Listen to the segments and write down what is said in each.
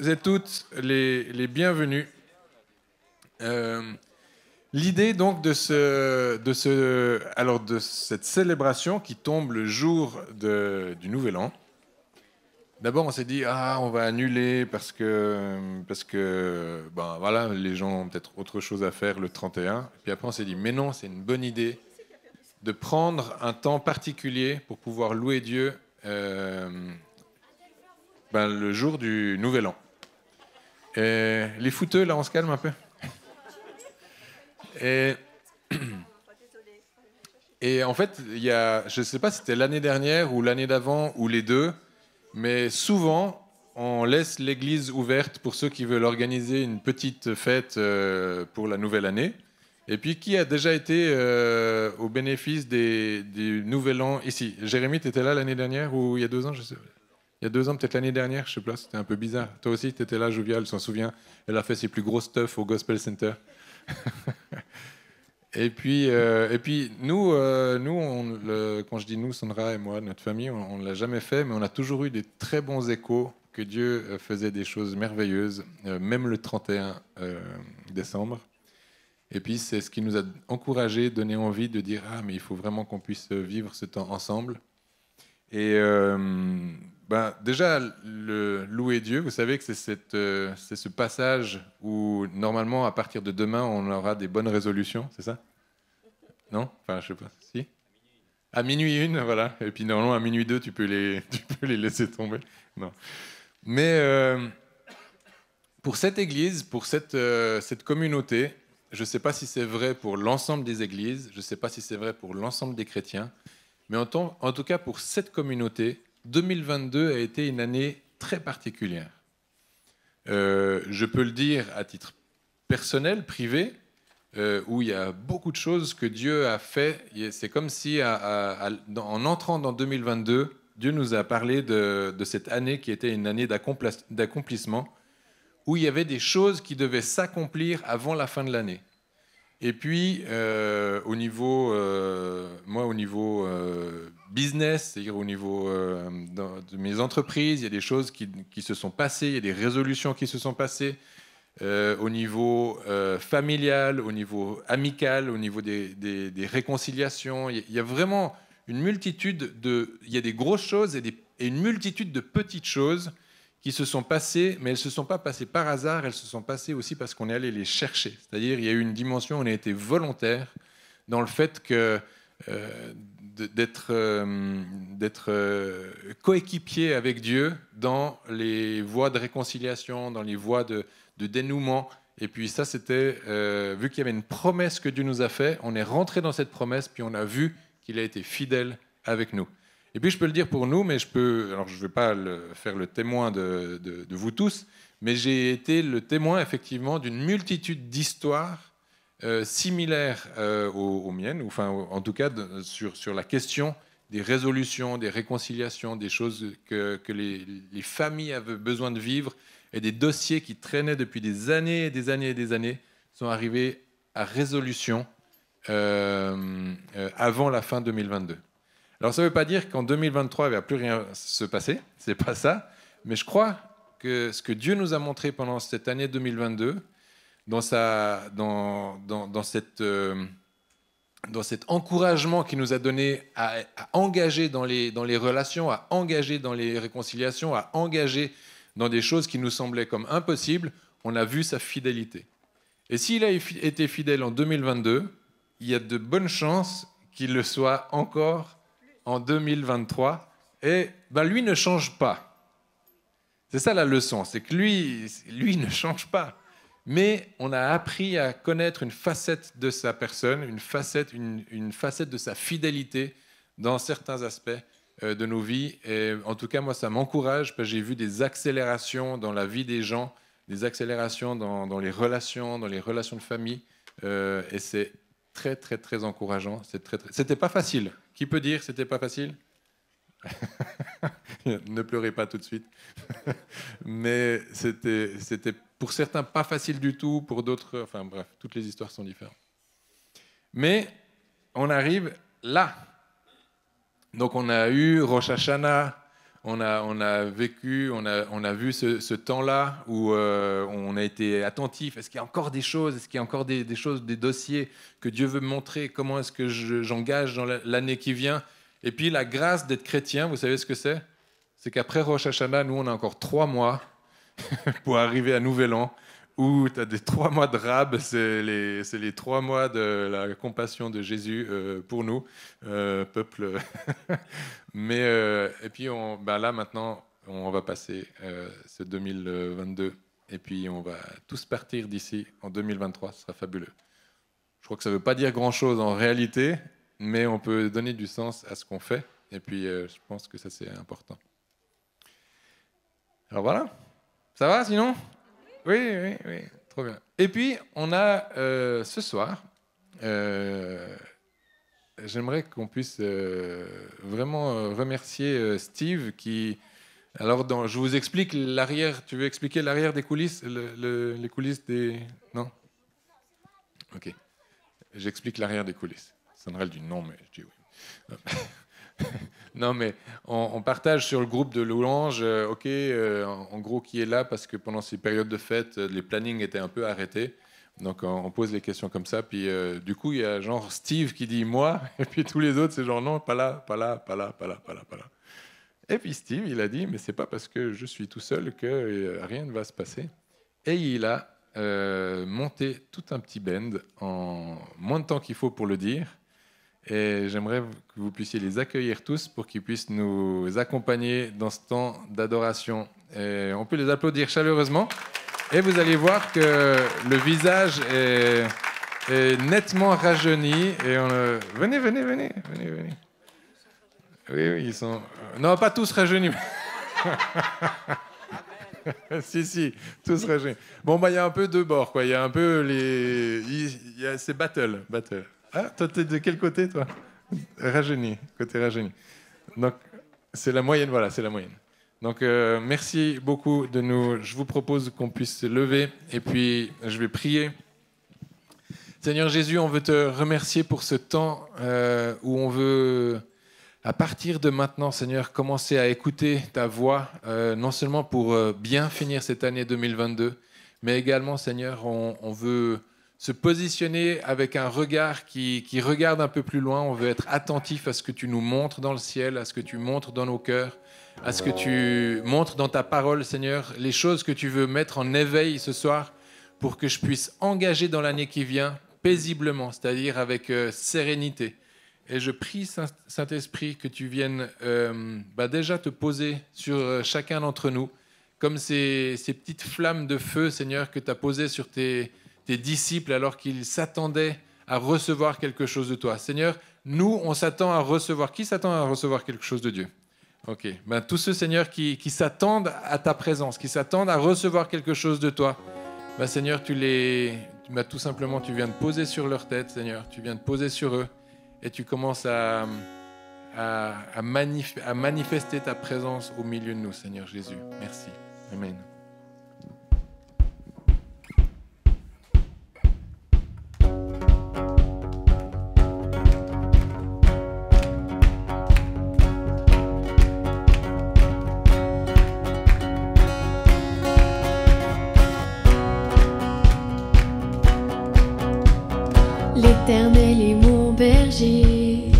et toutes les bienvenus. L'idée donc de cette célébration qui tombe le jour du Nouvel An. D'abord, on s'est dit on va annuler parce que ben voilà, les gens ont peut-être autre chose à faire le 31. Puis après, on s'est dit mais non, c'est une bonne idée de prendre un temps particulier pour pouvoir louer Dieu le jour du Nouvel An. Et les fouteux, là, on se calme un peu. Et en fait, je ne sais pas si c'était l'année dernière ou l'année d'avant ou les deux, mais souvent, on laisse l'église ouverte pour ceux qui veulent organiser une petite fête pour la nouvelle année. Et puis, qui a déjà été au bénéfice du Nouvel An ici? Jérémy, tu étais là l'année dernière ou il y a 2 ans, je sais. Il y a 2 ans, peut-être l'année dernière, je sais pas, c'était un peu bizarre. Toi aussi, tu étais là, Jovial, s'en souvient. Elle a fait ses plus gros stuff au Gospel Center. Et puis nous, quand je dis nous, Sandra et moi, notre famille, on ne l'a jamais fait, mais on a toujours eu des très bons échos que Dieu faisait des choses merveilleuses, même le 31 décembre. Et puis c'est ce qui nous a encouragé, donné envie de dire mais il faut vraiment qu'on puisse vivre ce temps ensemble. Et déjà, le louer Dieu, vous savez que c'est ce passage où, normalement, à partir de demain, on aura des bonnes résolutions, c'est ça? Non? Enfin, je sais pas. Si? À minuit 1, voilà. Et puis, normalement, à minuit 2, tu peux les laisser tomber. Non. Mais pour cette église, pour cette communauté, je ne sais pas si c'est vrai pour l'ensemble des églises, je ne sais pas si c'est vrai pour l'ensemble des chrétiens, mais en tout cas, pour cette communauté, 2022 a été une année très particulière. Je peux le dire à titre personnel, privé, où il y a beaucoup de choses que Dieu a fait. C'est comme si, en entrant dans 2022, Dieu nous a parlé de cette année qui était une année d'accomplissement, où il y avait des choses qui devaient s'accomplir avant la fin de l'année. Et puis, au niveau business, c'est-à-dire au niveau de mes entreprises, il y a des choses qui se sont passées, il y a des résolutions qui se sont passées au niveau familial, au niveau amical, au niveau des réconciliations. Il y a vraiment une multitude il y a des grosses choses et une multitude de petites choses qui se sont passées, mais elles ne se sont pas passées par hasard, elles se sont passées aussi parce qu'on est allé les chercher. C'est-à-dire il y a eu une dimension où on a été volontaire dans le fait d'être coéquipier avec Dieu dans les voies de réconciliation, dans les voies de dénouement. Et puis ça, c'était, vu qu'il y avait une promesse que Dieu nous a faite, on est rentré dans cette promesse, puis on a vu qu'il a été fidèle avec nous. Et puis je peux le dire pour nous, mais je ne vais pas faire le témoin de vous tous, mais j'ai été le témoin effectivement d'une multitude d'histoires similaires aux miennes, ou enfin en tout cas sur la question des résolutions, des réconciliations, des choses que les familles avaient besoin de vivre, et des dossiers qui traînaient depuis des années et des années et des années sont arrivés à résolution avant la fin 2022. Alors ça ne veut pas dire qu'en 2023, il ne va plus rien se passer, ce n'est pas ça, mais je crois que ce que Dieu nous a montré pendant cette année 2022, dans cet encouragement qu'il nous a donné à engager dans les relations, à engager dans les réconciliations, à engager dans des choses qui nous semblaient comme impossibles, on a vu sa fidélité. Et s'il a été fidèle en 2022, il y a de bonnes chances qu'il le soit encore en 2023, et lui ne change pas. C'est ça la leçon, c'est que lui ne change pas. Mais on a appris à connaître une facette de sa personne, une facette de sa fidélité dans certains aspects de nos vies. Et en tout cas, moi, ça m'encourage, parce que j'ai vu des accélérations dans la vie des gens, des accélérations dans les relations de famille, et c'est très, très, très encourageant. C'était pas facile. Qui peut dire que c'était pas facile? Ne pleurez pas tout de suite. Mais c'était pour certains pas facile du tout, pour d'autres, enfin bref, toutes les histoires sont différentes. Mais on arrive là. Donc on a eu Rosh Hashanah, on a vécu, on a vu ce temps-là où on a été attentif. Est-ce qu'il y a encore des choses? Est-ce qu'il y a encore des choses, des dossiers que Dieu veut me montrer? Comment est-ce que j'engage dans l'année qui vient? Et puis la grâce d'être chrétien, vous savez ce que c'est? C'est qu'après Rosh Hashanah, nous, on a encore 3 mois pour arriver à Nouvel An, où tu as des 3 mois de rab, c'est les 3 mois de la compassion de Jésus pour nous, peuple. Mais, et puis là maintenant, on va passer ce 2022, et puis on va tous partir d'ici en 2023, ce sera fabuleux. Je crois que ça ne veut pas dire grand-chose en réalité, mais on peut donner du sens à ce qu'on fait, et puis je pense que ça c'est important. Alors voilà, ça va sinon ? Oui, trop bien. Et puis, on a ce soir, j'aimerais qu'on puisse vraiment remercier Steve qui... Alors, je vous explique l'arrière. Tu veux expliquer l'arrière des coulisses, les coulisses des... Non ? Ok. J'explique l'arrière des coulisses. Sandra dit non, mais je dis oui. Non, mais on partage sur le groupe de louanges, en gros, qui est là parce que pendant ces périodes de fête, les plannings étaient un peu arrêtés. Donc, on pose les questions comme ça. Puis, du coup, il y a genre Steve qui dit « moi », et puis tous les autres, c'est genre « non, pas là, pas là, pas là, pas là, pas là, pas là ». Et puis Steve, il a dit « mais c'est pas parce que je suis tout seul que rien ne va se passer ». Et il a monté tout un petit band en moins de temps qu'il faut pour le dire. Et j'aimerais que vous puissiez les accueillir tous pour qu'ils puissent nous accompagner dans ce temps d'adoration. Et on peut les applaudir chaleureusement. Et vous allez voir que le visage est nettement rajeuni. Et venez. Oui, ils sont... Non, pas tous rajeunis. si, tous rajeunis. Bon, il y a un peu deux bords, quoi. Il y a un peu c'est battle. Ah, toi, t'es de quel côté, toi? Rajeuni, côté rajeuni. Donc, c'est la moyenne, voilà, c'est la moyenne. Donc, merci beaucoup de nous... Je vous propose qu'on puisse se lever et puis je vais prier. Seigneur Jésus, on veut te remercier pour ce temps où on veut, à partir de maintenant, Seigneur, commencer à écouter ta voix, non seulement pour bien finir cette année 2022, mais également, Seigneur, on veut... se positionner avec un regard qui regarde un peu plus loin. On veut être attentif à ce que tu nous montres dans le ciel, à ce que tu montres dans nos cœurs, à ce que tu montres dans ta parole, Seigneur, les choses que tu veux mettre en éveil ce soir pour que je puisse engager dans l'année qui vient paisiblement, c'est-à-dire avec sérénité. Et je prie, Saint-Esprit, que tu viennes déjà te poser sur chacun d'entre nous, comme ces petites flammes de feu, Seigneur, que tu as posées sur tes disciples alors qu'ils s'attendaient à recevoir quelque chose de toi. Seigneur, nous, on s'attend à recevoir. Qui s'attend à recevoir quelque chose de Dieu? Ok. Tous ceux, Seigneur, qui s'attendent à ta présence, qui s'attendent à recevoir quelque chose de toi, Seigneur, tout simplement, tu viens de poser sur leur tête, Seigneur. Tu viens de poser sur eux et tu commences à manifester ta présence au milieu de nous, Seigneur Jésus. Merci. Amen. L'Éternel est mon berger,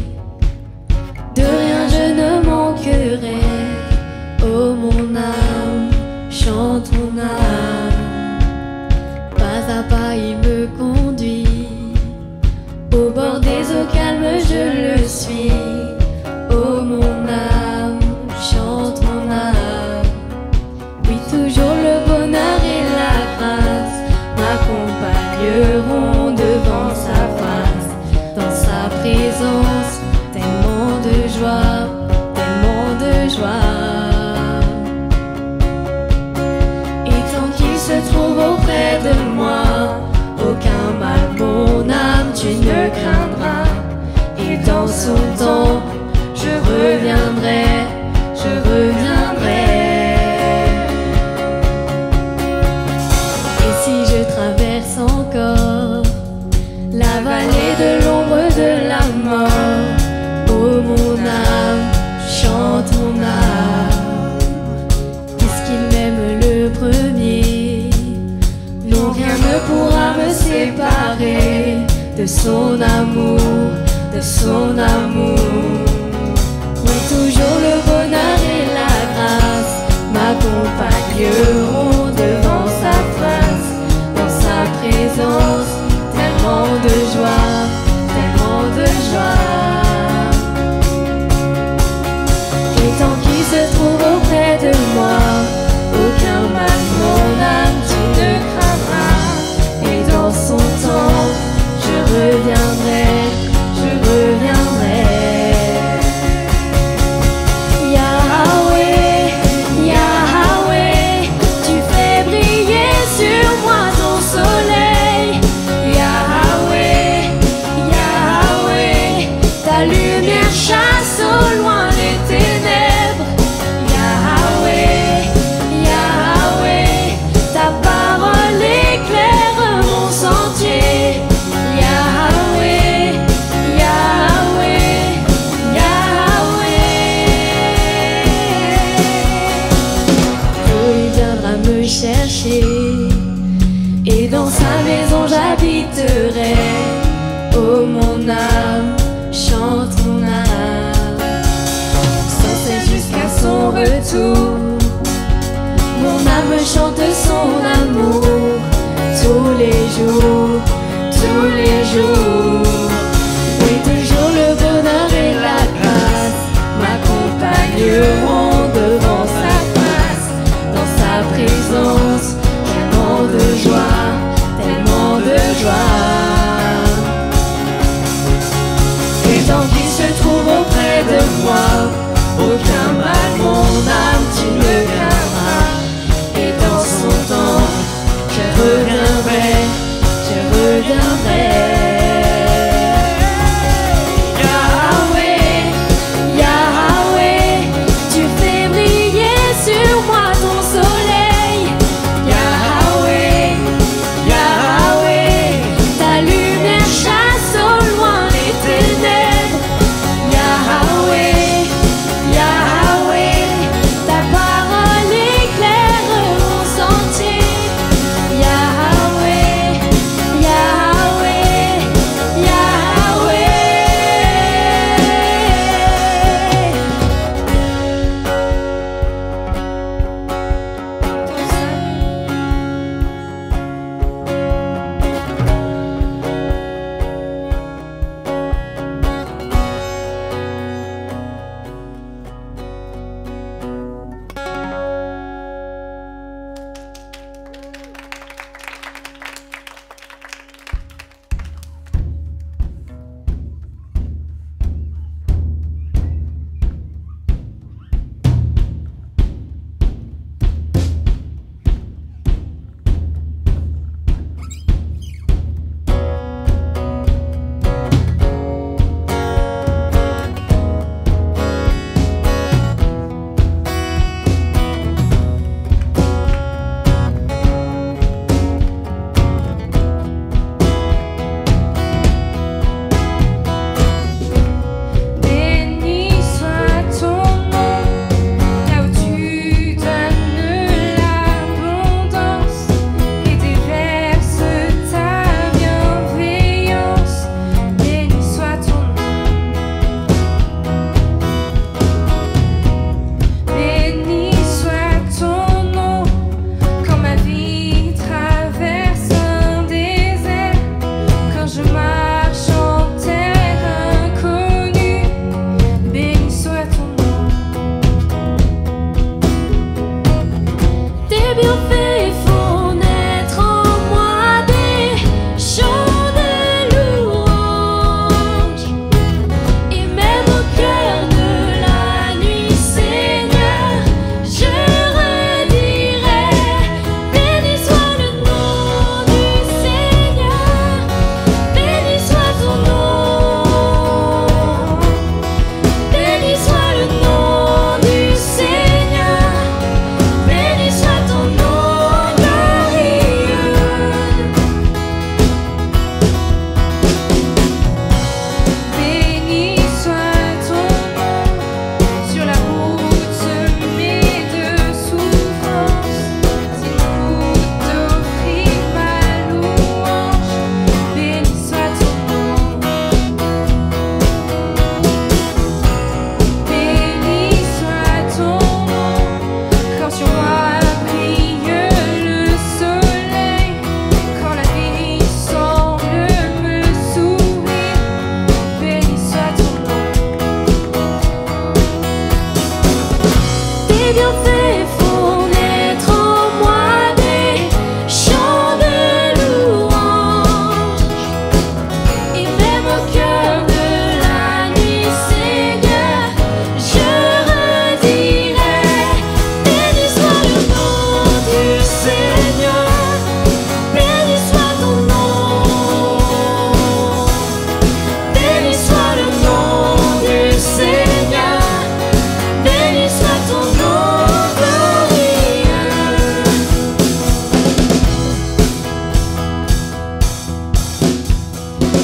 de rien je ne manquerai. Oh mon âme, chante mon âme. Pas à pas il me conduit, au bord des eaux calmes je le suis. Oh mon âme, chante mon âme. Oui, toujours le bonheur et la grâce m'accompagneront devant sa face. Dans sa présence, tellement de joie, tellement de joie. Et tant qu'il se trouve auprès de moi, aucun mal, mon âme, tu ne craindras. Et dans son temps, je reviendrai, je reviendrai. Et si je traverse encore la vallée de l'ombre de la mort, oh mon âme, chante mon âme. pas me séparer de son amour, de son amour. Oui, toujours le bonheur et la grâce m'accompagneront devant sa face, dans sa présence, tellement de joie, tellement de joie. Et tant qu'il se trouve auprès de moi, aucun mal mon âme tu ne craindras. Et dans son temps, je reviendrai, je reviendrai. Yahweh, Yahweh, tu fais briller sur moi ton soleil. Yahweh, Yahweh, ta lumière chasse au loin les ténèbres. Yahweh, Yahweh, ta parole éclaire mon sentier. Yahweh, Yahweh, Yahweh. Oh, il viendra me chercher et dans sa maison j'habiterai. Oh mon âme, chante mon âme, sans cesse jusqu'à son retour. Mon âme chante son amour tous les jours, tous les jours. Oui, toujours le bonheur et la grâce m'accompagneront devant sa face, dans sa présence, tellement de joie, tellement de joie. Et tant qu'il se trouve auprès de moi, aucun mal mon âme tu ne craindras. Et dans son temps, je reviendrai, je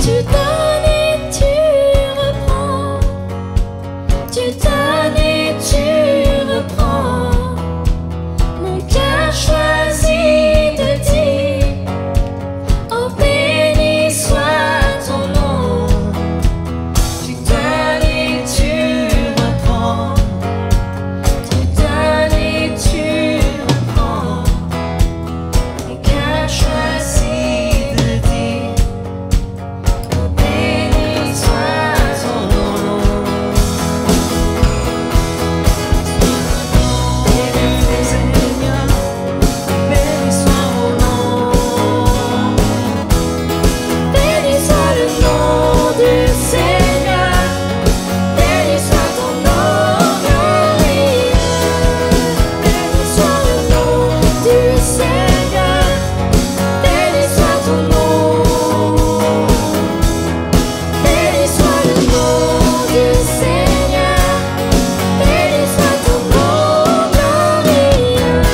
Tu donnes et tu reprends. Tu donnes et tu reprends. Mon cœur choisit de dire: oh, béni soit ton nom. Tu donnes et tu reprends. Tu donnes et tu reprends. Mon cœur choisit de dire: oh, béni soit ton nom. Béni Seigneur, béni soit mon nom. Béni soit le nom du Seigneur. Béni soit ton nom glorieux. Béni soit le nom du Seigneur. Béni soit ton nom. Béni soit le nom du Seigneur. Béni soit ton nom glorieux.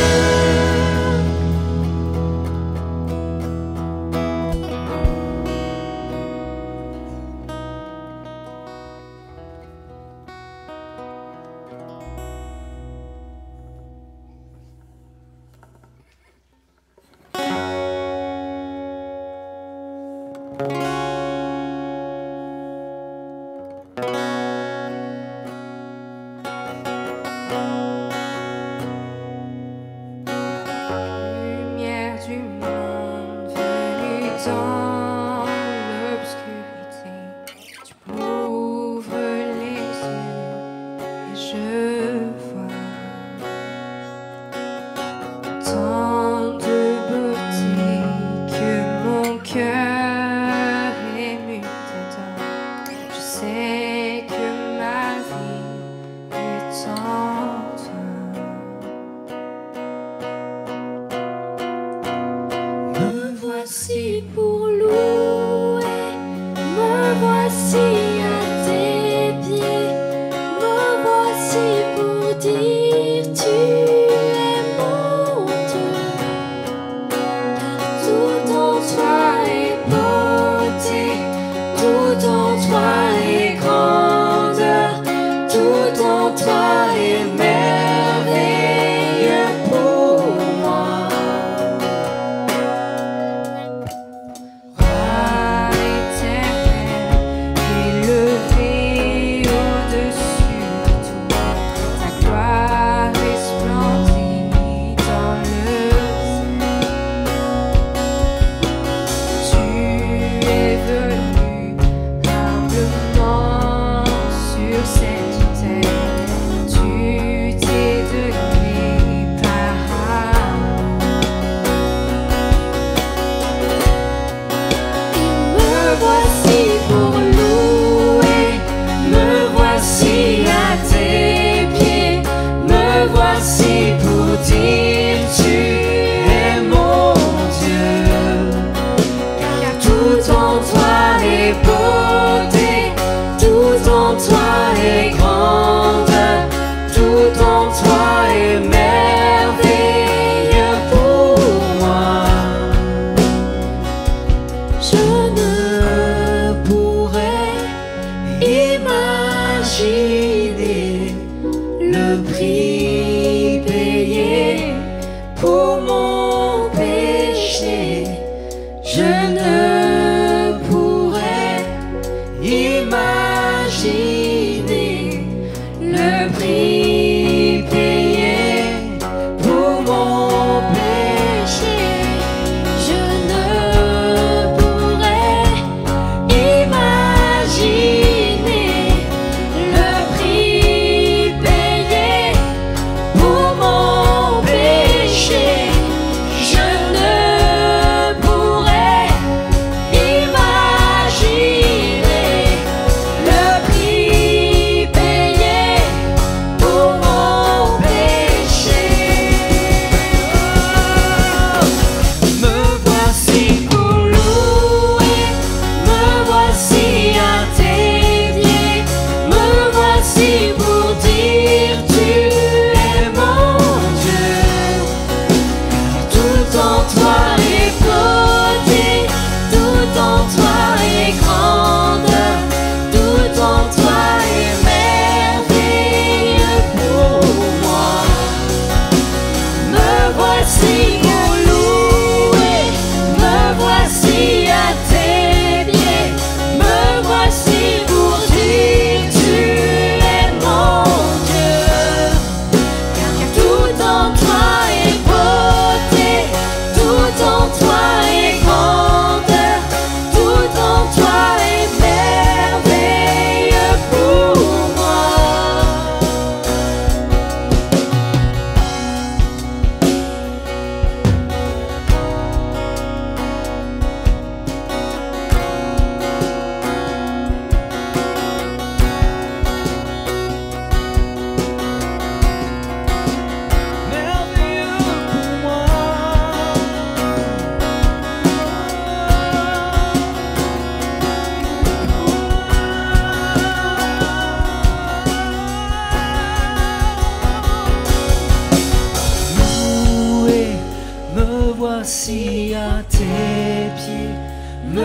Lumière du monde venue dans l'obscurité, tu m'ouvres les yeux et je vois tant de beauté que mon cœur est ému dedans. Je sais que ma vie est en toi. Me voici pour louer, me voici à tes pieds, me voici pour dire tu es mon Dieu. Car tout en toi est beauté, tout en toi est grandeur, tout en toi est merveilleux pour moi. Roi éternel, élevé au-dessus de tout, ta gloire resplendit dans le ciel. Tu es venu humblement sur cette terre, tu t'es donné par amour. Me voici pour louer, me voici à tes pieds, me voici pour dire tu es mon Dieu. Car tout en toi est beauté, tout en toi est grandeur, tout en toi est merveilleux pour moi. Je ne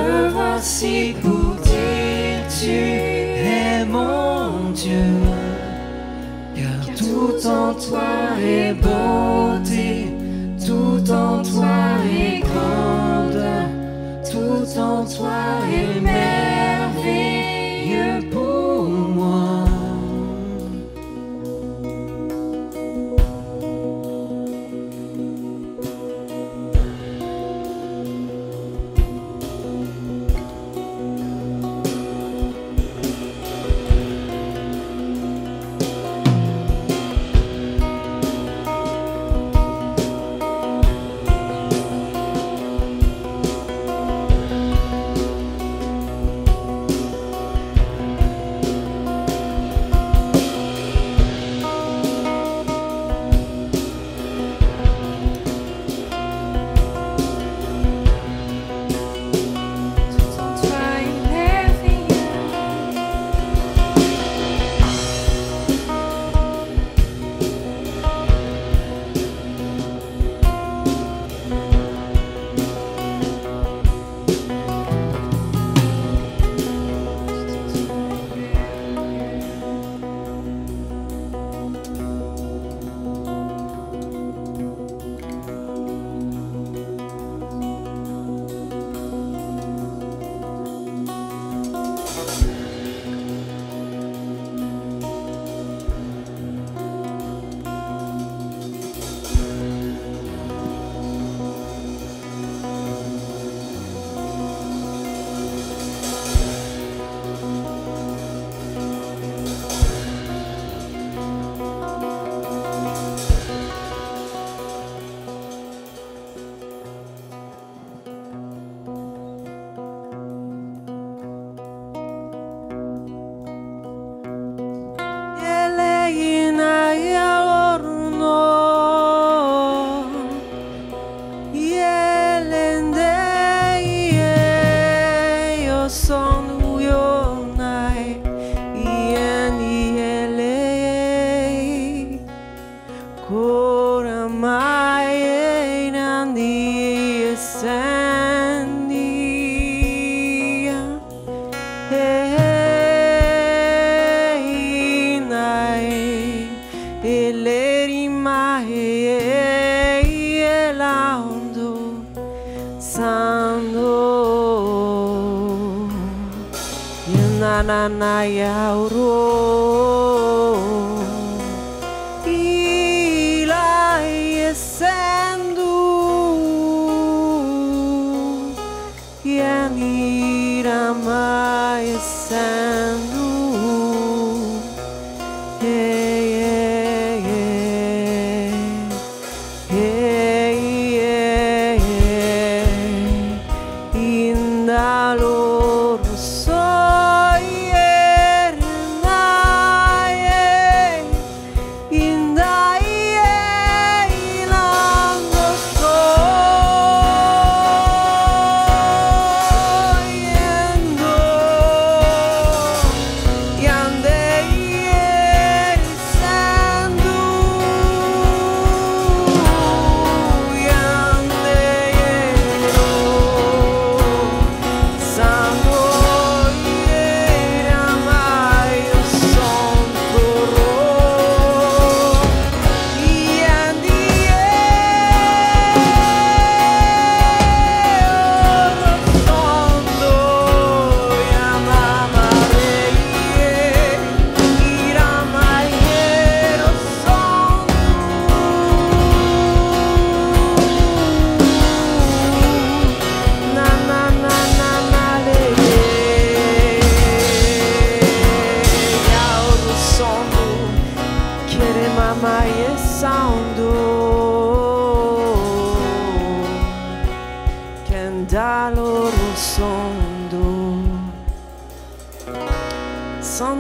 me voici pour dire tu es mon Dieu, car tout en toi est beauté, tout en toi est grandeur, tout en toi est merveilleux pour moi.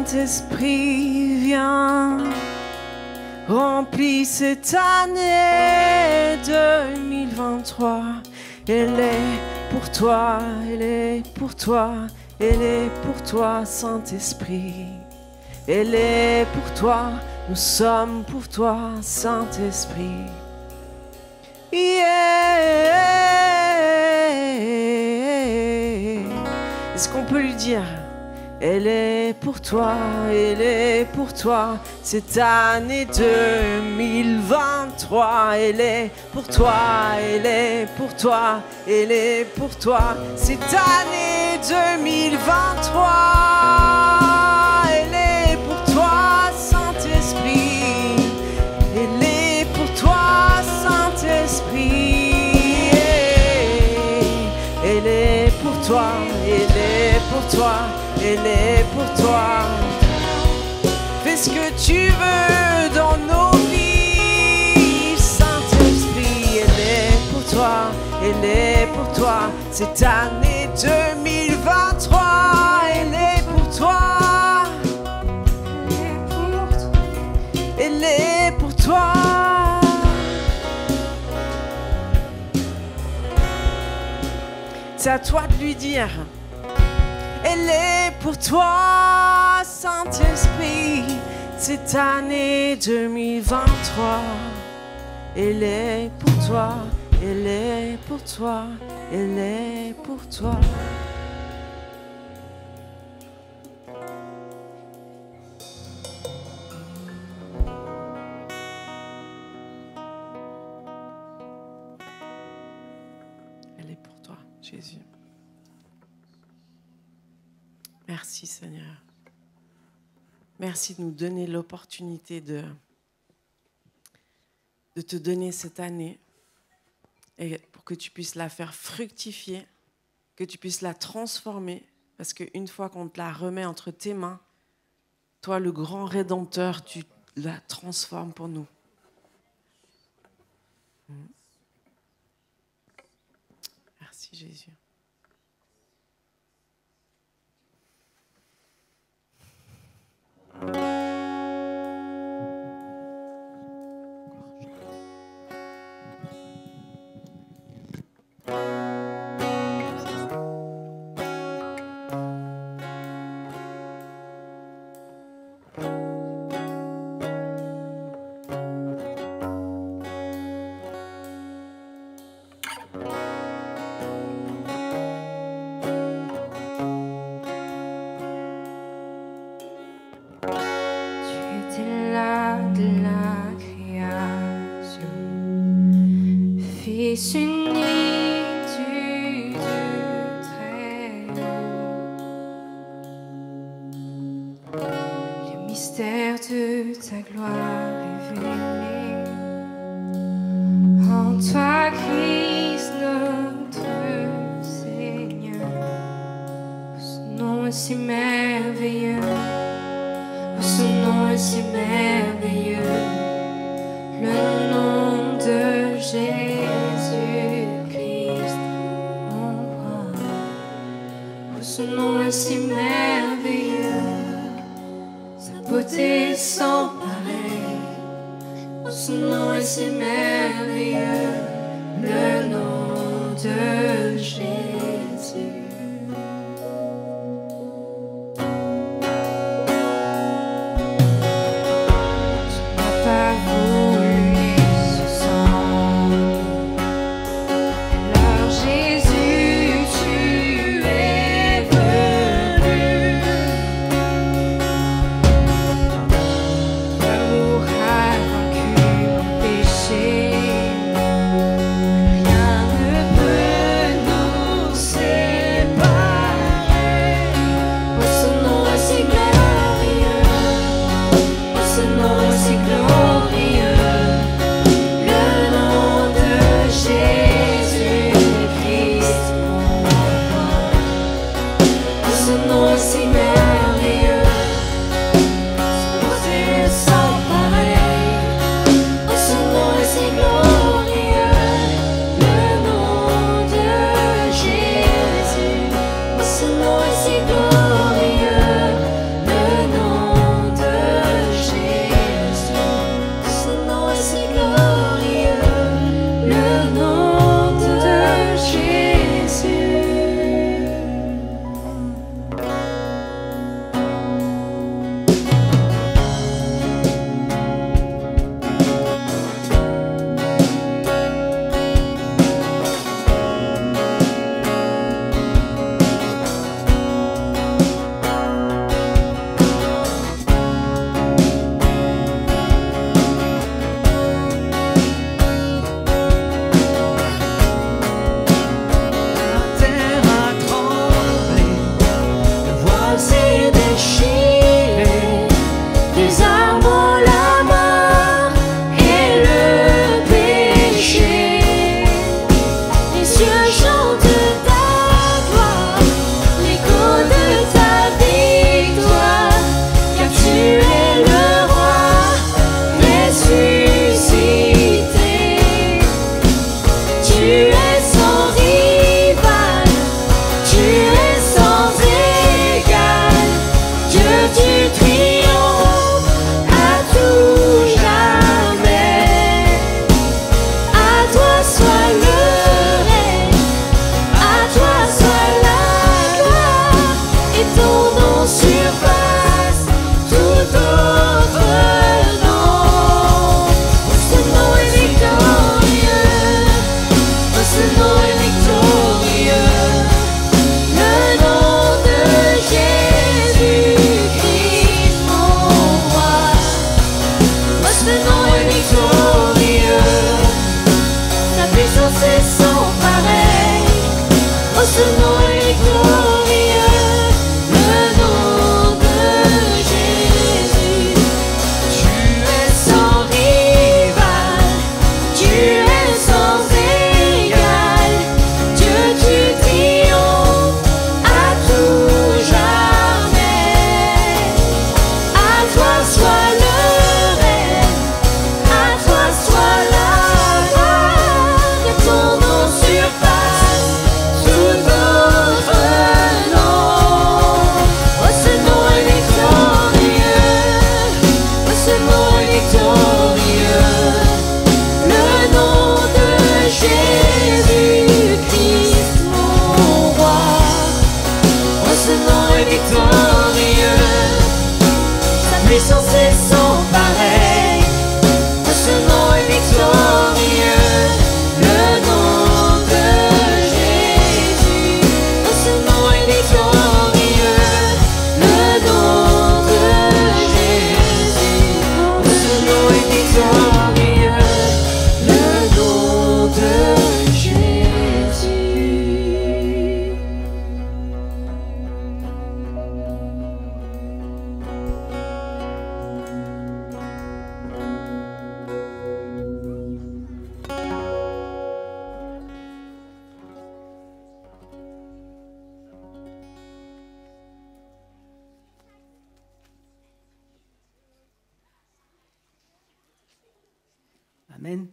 Saint-Esprit, viens, remplis cette année 2023. Elle est pour toi, elle est pour toi, elle est pour toi, Saint-Esprit. Elle est pour toi, nous sommes pour toi, Saint-Esprit. Yeah. Est-ce qu'on peut lui dire? Elle est pour toi, elle est pour toi, cette année 2023. Elle est pour toi, elle est pour toi, elle est pour toi, cette année 2023. Elle est pour toi, Saint-Esprit. Elle est pour toi, Saint-Esprit. Elle est pour toi, elle est pour toi. Elle est pour toi. Fais ce que tu veux dans nos vies, Saint-Esprit. Elle est pour toi, elle est pour toi, cette année 2023. Elle est pour toi, elle est pour toi. C'est à toi de lui dire. Elle est pour toi, Saint-Esprit, cette année 2023. Elle est pour toi, elle est pour toi, elle est pour toi. Elle est pour toi, Jésus. Merci Seigneur. Merci de nous donner l'opportunité de te donner cette année et pour que tu puisses la faire fructifier, que tu puisses la transformer, parce qu'une fois qu'on te la remet entre tes mains, toi le grand Rédempteur, tu la transformes pour nous. Merci Jésus. Fils unique du Dieu très haut, le mystère de ta gloire révélé en toi, Christ notre Seigneur. Son nom est si merveilleux, son nom est si merveilleux, le nom de Jésus-Christ, mon roi. Son nom est si merveilleux, sa beauté sans pareil. Son nom est si merveilleux, le nom de Jésus. puissance est sans pareil. Ce nom est victorieux, le nom de Jésus. Ce nom est victorieux, le nom de Jésus. Ce nom est victorieux, le nom de Jésus. Amen.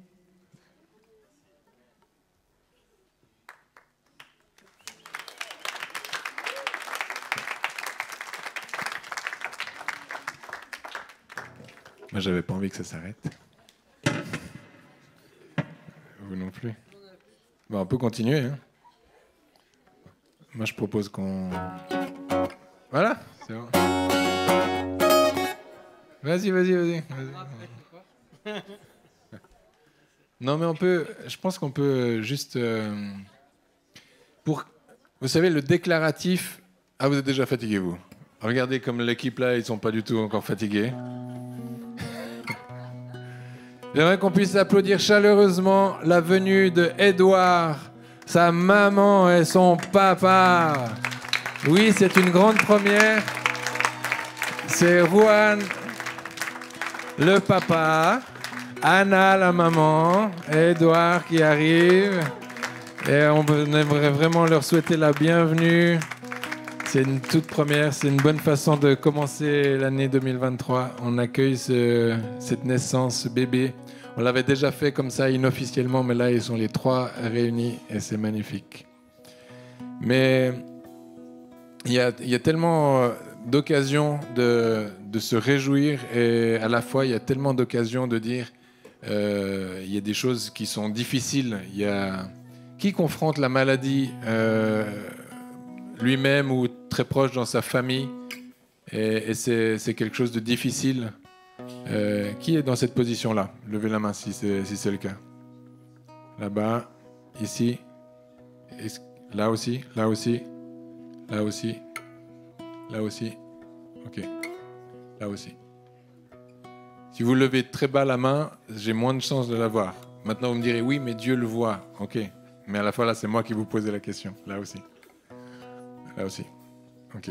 Moi, j'avais pas envie que ça s'arrête. Vous non plus. Bon, on peut continuer. Hein. Moi, je propose qu'on... Voilà, c'est bon. Vas-y. Non, mais on peut... Je pense qu'on peut juste... pour... Vous savez, le déclaratif... Ah, vous êtes déjà fatigué, vous. Regardez comme l'équipe là, ils sont pas du tout encore fatigués. J'aimerais qu'on puisse applaudir chaleureusement la venue de Édouard, sa maman et son papa. Oui, c'est une grande première. C'est Juan, le papa, Anna, la maman, et Édouard qui arrive. Et on aimerait vraiment leur souhaiter la bienvenue. C'est une toute première, c'est une bonne façon de commencer l'année 2023. On accueille cette naissance, ce bébé. On l'avait déjà fait comme ça inofficiellement, mais là, ils sont les trois réunis et c'est magnifique. Mais il y a tellement d'occasions de se réjouir et à la fois, il y a tellement d'occasions de dire il y a des choses qui sont difficiles. Il y a qui confronte la maladie lui-même ou très proche dans sa famille et c'est quelque chose de difficile. Qui est dans cette position-là? Levez la main si c'est le cas. Là-bas, ici, là aussi, là aussi, là aussi, là aussi. Ok, là aussi. Si vous levez très bas la main, j'ai moins de chances de la voir. Maintenant, vous me direz oui, mais Dieu le voit. Ok, mais à la fois là, c'est moi qui vous posez la question. Là aussi. Là aussi. Ok.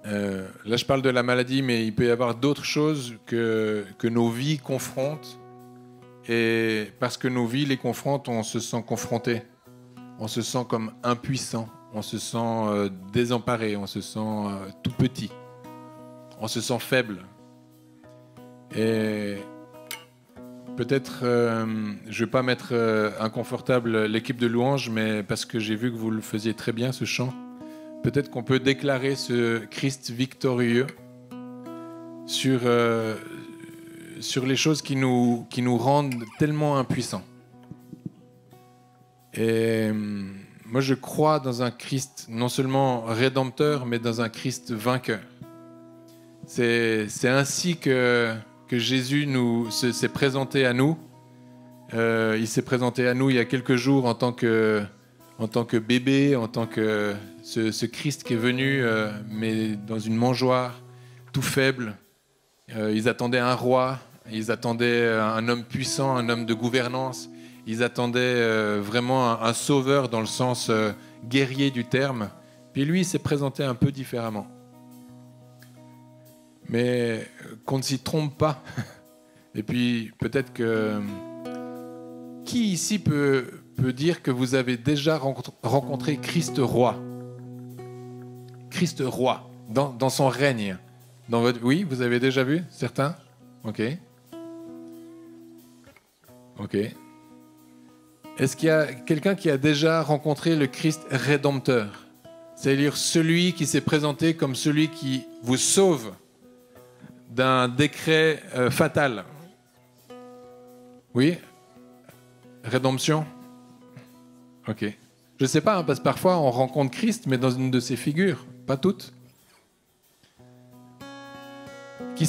Là, je parle de la maladie, mais il peut y avoir d'autres choses que nos vies confrontent. Et parce que nos vies les confrontent, on se sent confronté. On se sent comme impuissant. On se sent désemparé. On se sent tout petit. On se sent faible. Et peut-être, je ne vais pas mettre inconfortable l'équipe de louange, mais parce que j'ai vu que vous le faisiez très bien, ce chant. Peut-être qu'on peut déclarer ce Christ victorieux sur les choses qui nous rendent tellement impuissants. Et moi, je crois dans un Christ non seulement rédempteur, mais dans un Christ vainqueur. C'est ainsi que Jésus s'est présenté à nous. Il s'est présenté à nous il y a quelques jours en tant que bébé, en tant que ce Christ qui est venu, mais dans une mangeoire, tout faible. Ils attendaient un roi, ils attendaient un homme puissant, un homme de gouvernance. Ils attendaient vraiment un sauveur dans le sens guerrier du terme. Puis lui, il s'est présenté un peu différemment. Mais qu'on ne s'y trompe pas. Et puis peut-être que... Qui ici peut dire que vous avez déjà rencontré Christ roi? Christ roi, dans son règne. Oui, vous avez déjà vu certains? Ok. Est-ce qu'il y a quelqu'un qui a déjà rencontré le Christ rédempteur? C'est-à-dire celui qui s'est présenté comme celui qui vous sauve d'un décret fatal. Oui? Rédemption? Ok. Je ne sais pas, parce que parfois on rencontre Christ, mais dans une de ses figures. Pas toutes. Qui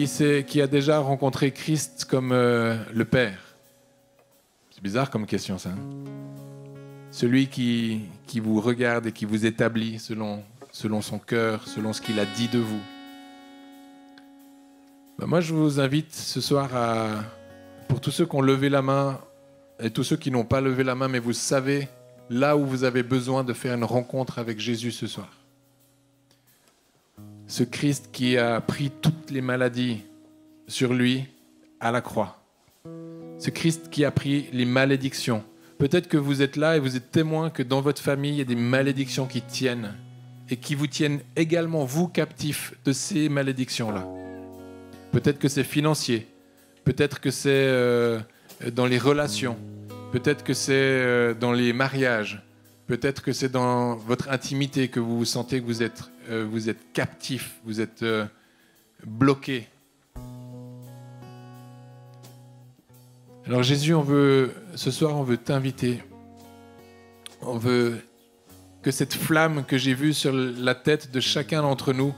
c'est qui a déjà rencontré Christ comme le Père? C'est bizarre comme question, ça. Celui qui vous regarde et qui vous établit selon son cœur, selon ce qu'il a dit de vous. Moi, je vous invite ce soir pour tous ceux qui ont levé la main et tous ceux qui n'ont pas levé la main, mais vous savez là où vous avez besoin de faire une rencontre avec Jésus ce soir. Ce Christ qui a pris toutes les maladies sur lui à la croix. Ce Christ qui a pris les malédictions. Peut-être que vous êtes là et vous êtes témoin que dans votre famille, il y a des malédictions qui tiennent et qui vous tiennent également, vous, captifs de ces malédictions-là. Peut-être que c'est financier, peut-être que c'est dans les relations, peut-être que c'est dans les mariages, peut-être que c'est dans votre intimité que vous sentez que vous êtes captif, vous êtes bloqué. Alors Jésus, ce soir, on veut t'inviter. On veut que cette flamme que j'ai vue sur la tête de chacun d'entre nous,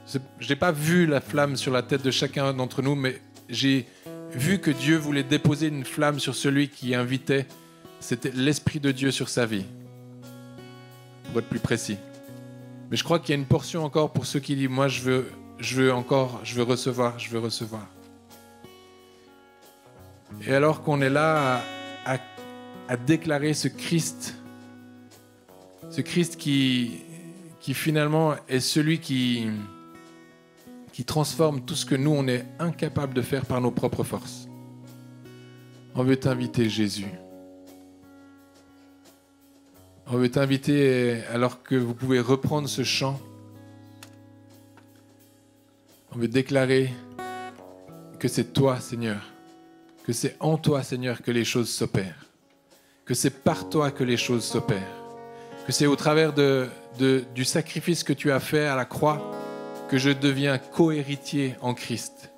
je n'ai pas vu la flamme sur la tête de chacun d'entre nous, mais j'ai vu que Dieu voulait déposer une flamme sur celui qui invitait. C'était l'Esprit de Dieu sur sa vie. Pour être plus précis. Mais je crois qu'il y a une portion encore pour ceux qui disent, moi je veux recevoir. Et alors qu'on est là à déclarer ce Christ qui finalement est celui qui transforme tout ce que nous, on est incapable de faire par nos propres forces. On veut t'inviter, Jésus. On veut t'inviter, alors que vous pouvez reprendre ce chant, on veut déclarer que c'est toi, Seigneur, que c'est en toi, Seigneur, que les choses s'opèrent, que c'est par toi que les choses s'opèrent, que c'est au travers du sacrifice que tu as fait à la croix que je deviens co-héritier en Christ,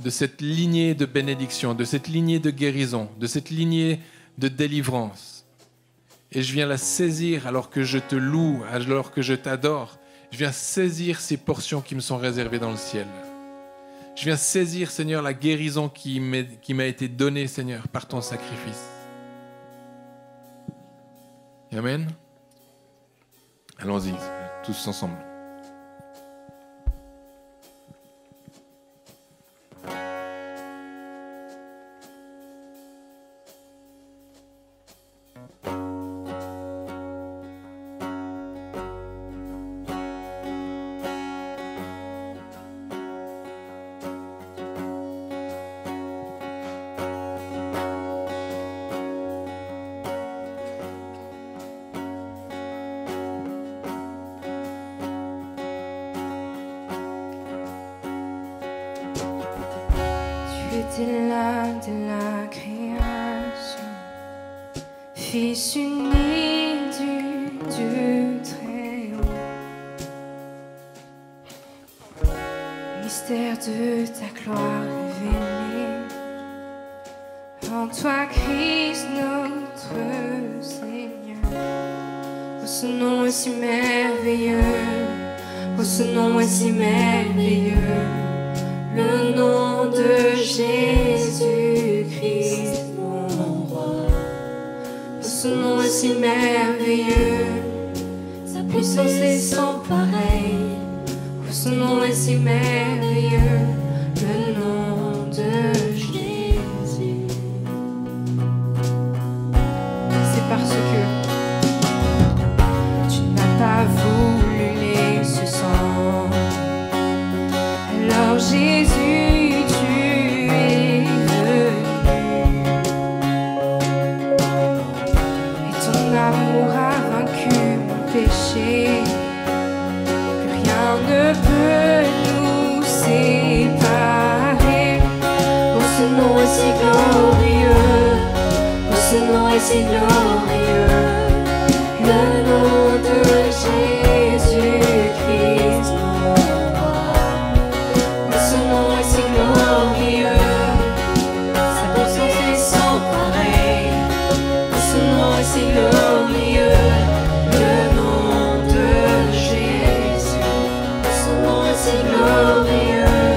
de cette lignée de bénédiction, de cette lignée de guérison, de cette lignée de délivrance. Et je viens la saisir alors que je te loue, alors que je t'adore. Je viens saisir ces portions qui me sont réservées dans le ciel. Je viens saisir, Seigneur, la guérison qui m'a été donnée, Seigneur, par ton sacrifice. Amen. Allons-y, tous ensemble. T'es là de la création, Fils unique du Dieu très haut. Mystère de ta gloire révélée, en toi Christ notre Seigneur. Oh, ce nom est si merveilleux, oh, ce nom est si merveilleux. Le nom de Jésus-Christ, mon roi. Ce nom est si merveilleux, sa puissance est sans pareil. Ce nom est si merveilleux, le nom de Jésus. C'est parce que tu n'as pas voulu laisser sang. Alors Jésus, tu es venu, et ton amour a vaincu mon péché. Plus rien ne peut nous séparer. Oh, ce nom est si glorieux, oh, ce nom est si glorieux, le nom de Jésus-Christ. C'est glorieux, le nom de Jésus. Son nom est si glorieux.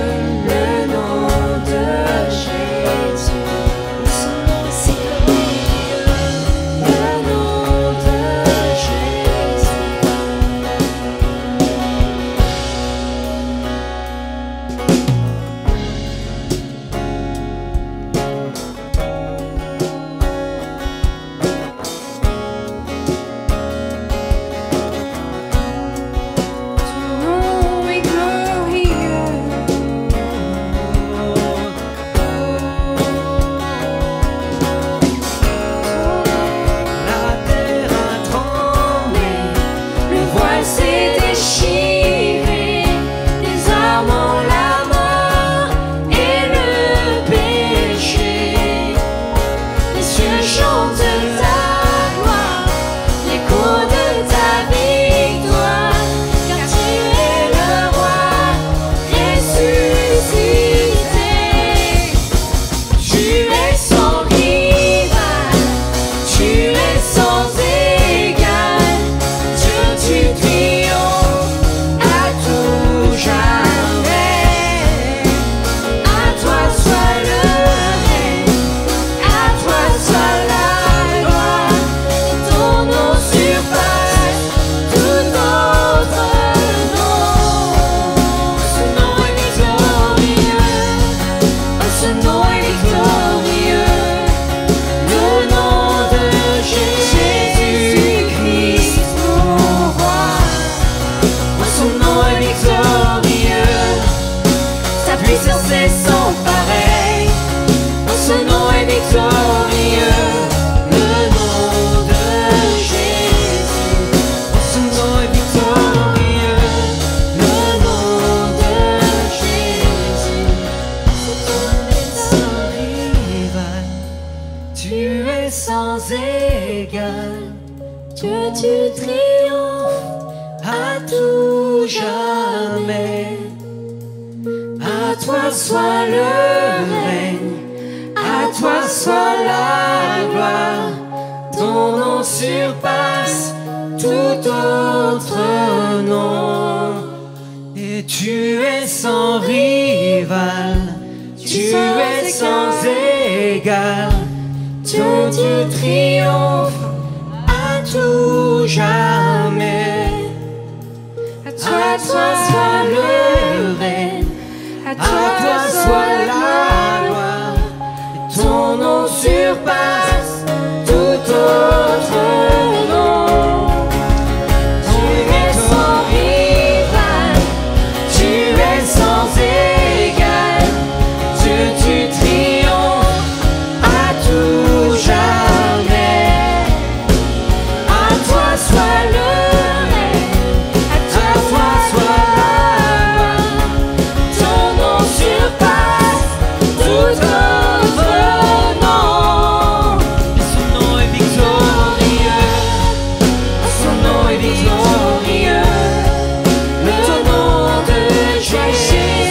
tu triomphes à tout jamais. À toi soit le règne, à toi soit la gloire. Ton nom surpasse tout autre nom. Et tu es sans rival, tu es sans égal. Ton Dieu triomphe à tout jamais. À toi soit le règne, à toi soit la gloire. ton nom surpasse tout autre nom. Tu es sans rival, tu es sans égal. Dieu, tu triomphes à tout jamais. À toi soit le règne, à toi soit la gloire. Ton nom surpasse tout autre nom. Son nom est victorieux, Son nom est victorieux. Le nom de Jésus-Christ,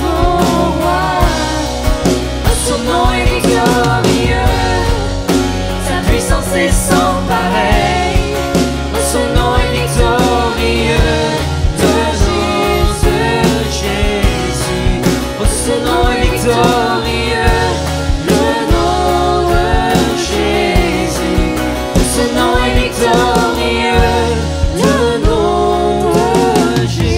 mon roi. Son nom est victorieux. Sa puissance est sans pareil. Son nom est victorieux. De Jésus. Oh, son nom est victorieux. Le nom de Jésus. Ce nom est victorieux, le nom de Jésus.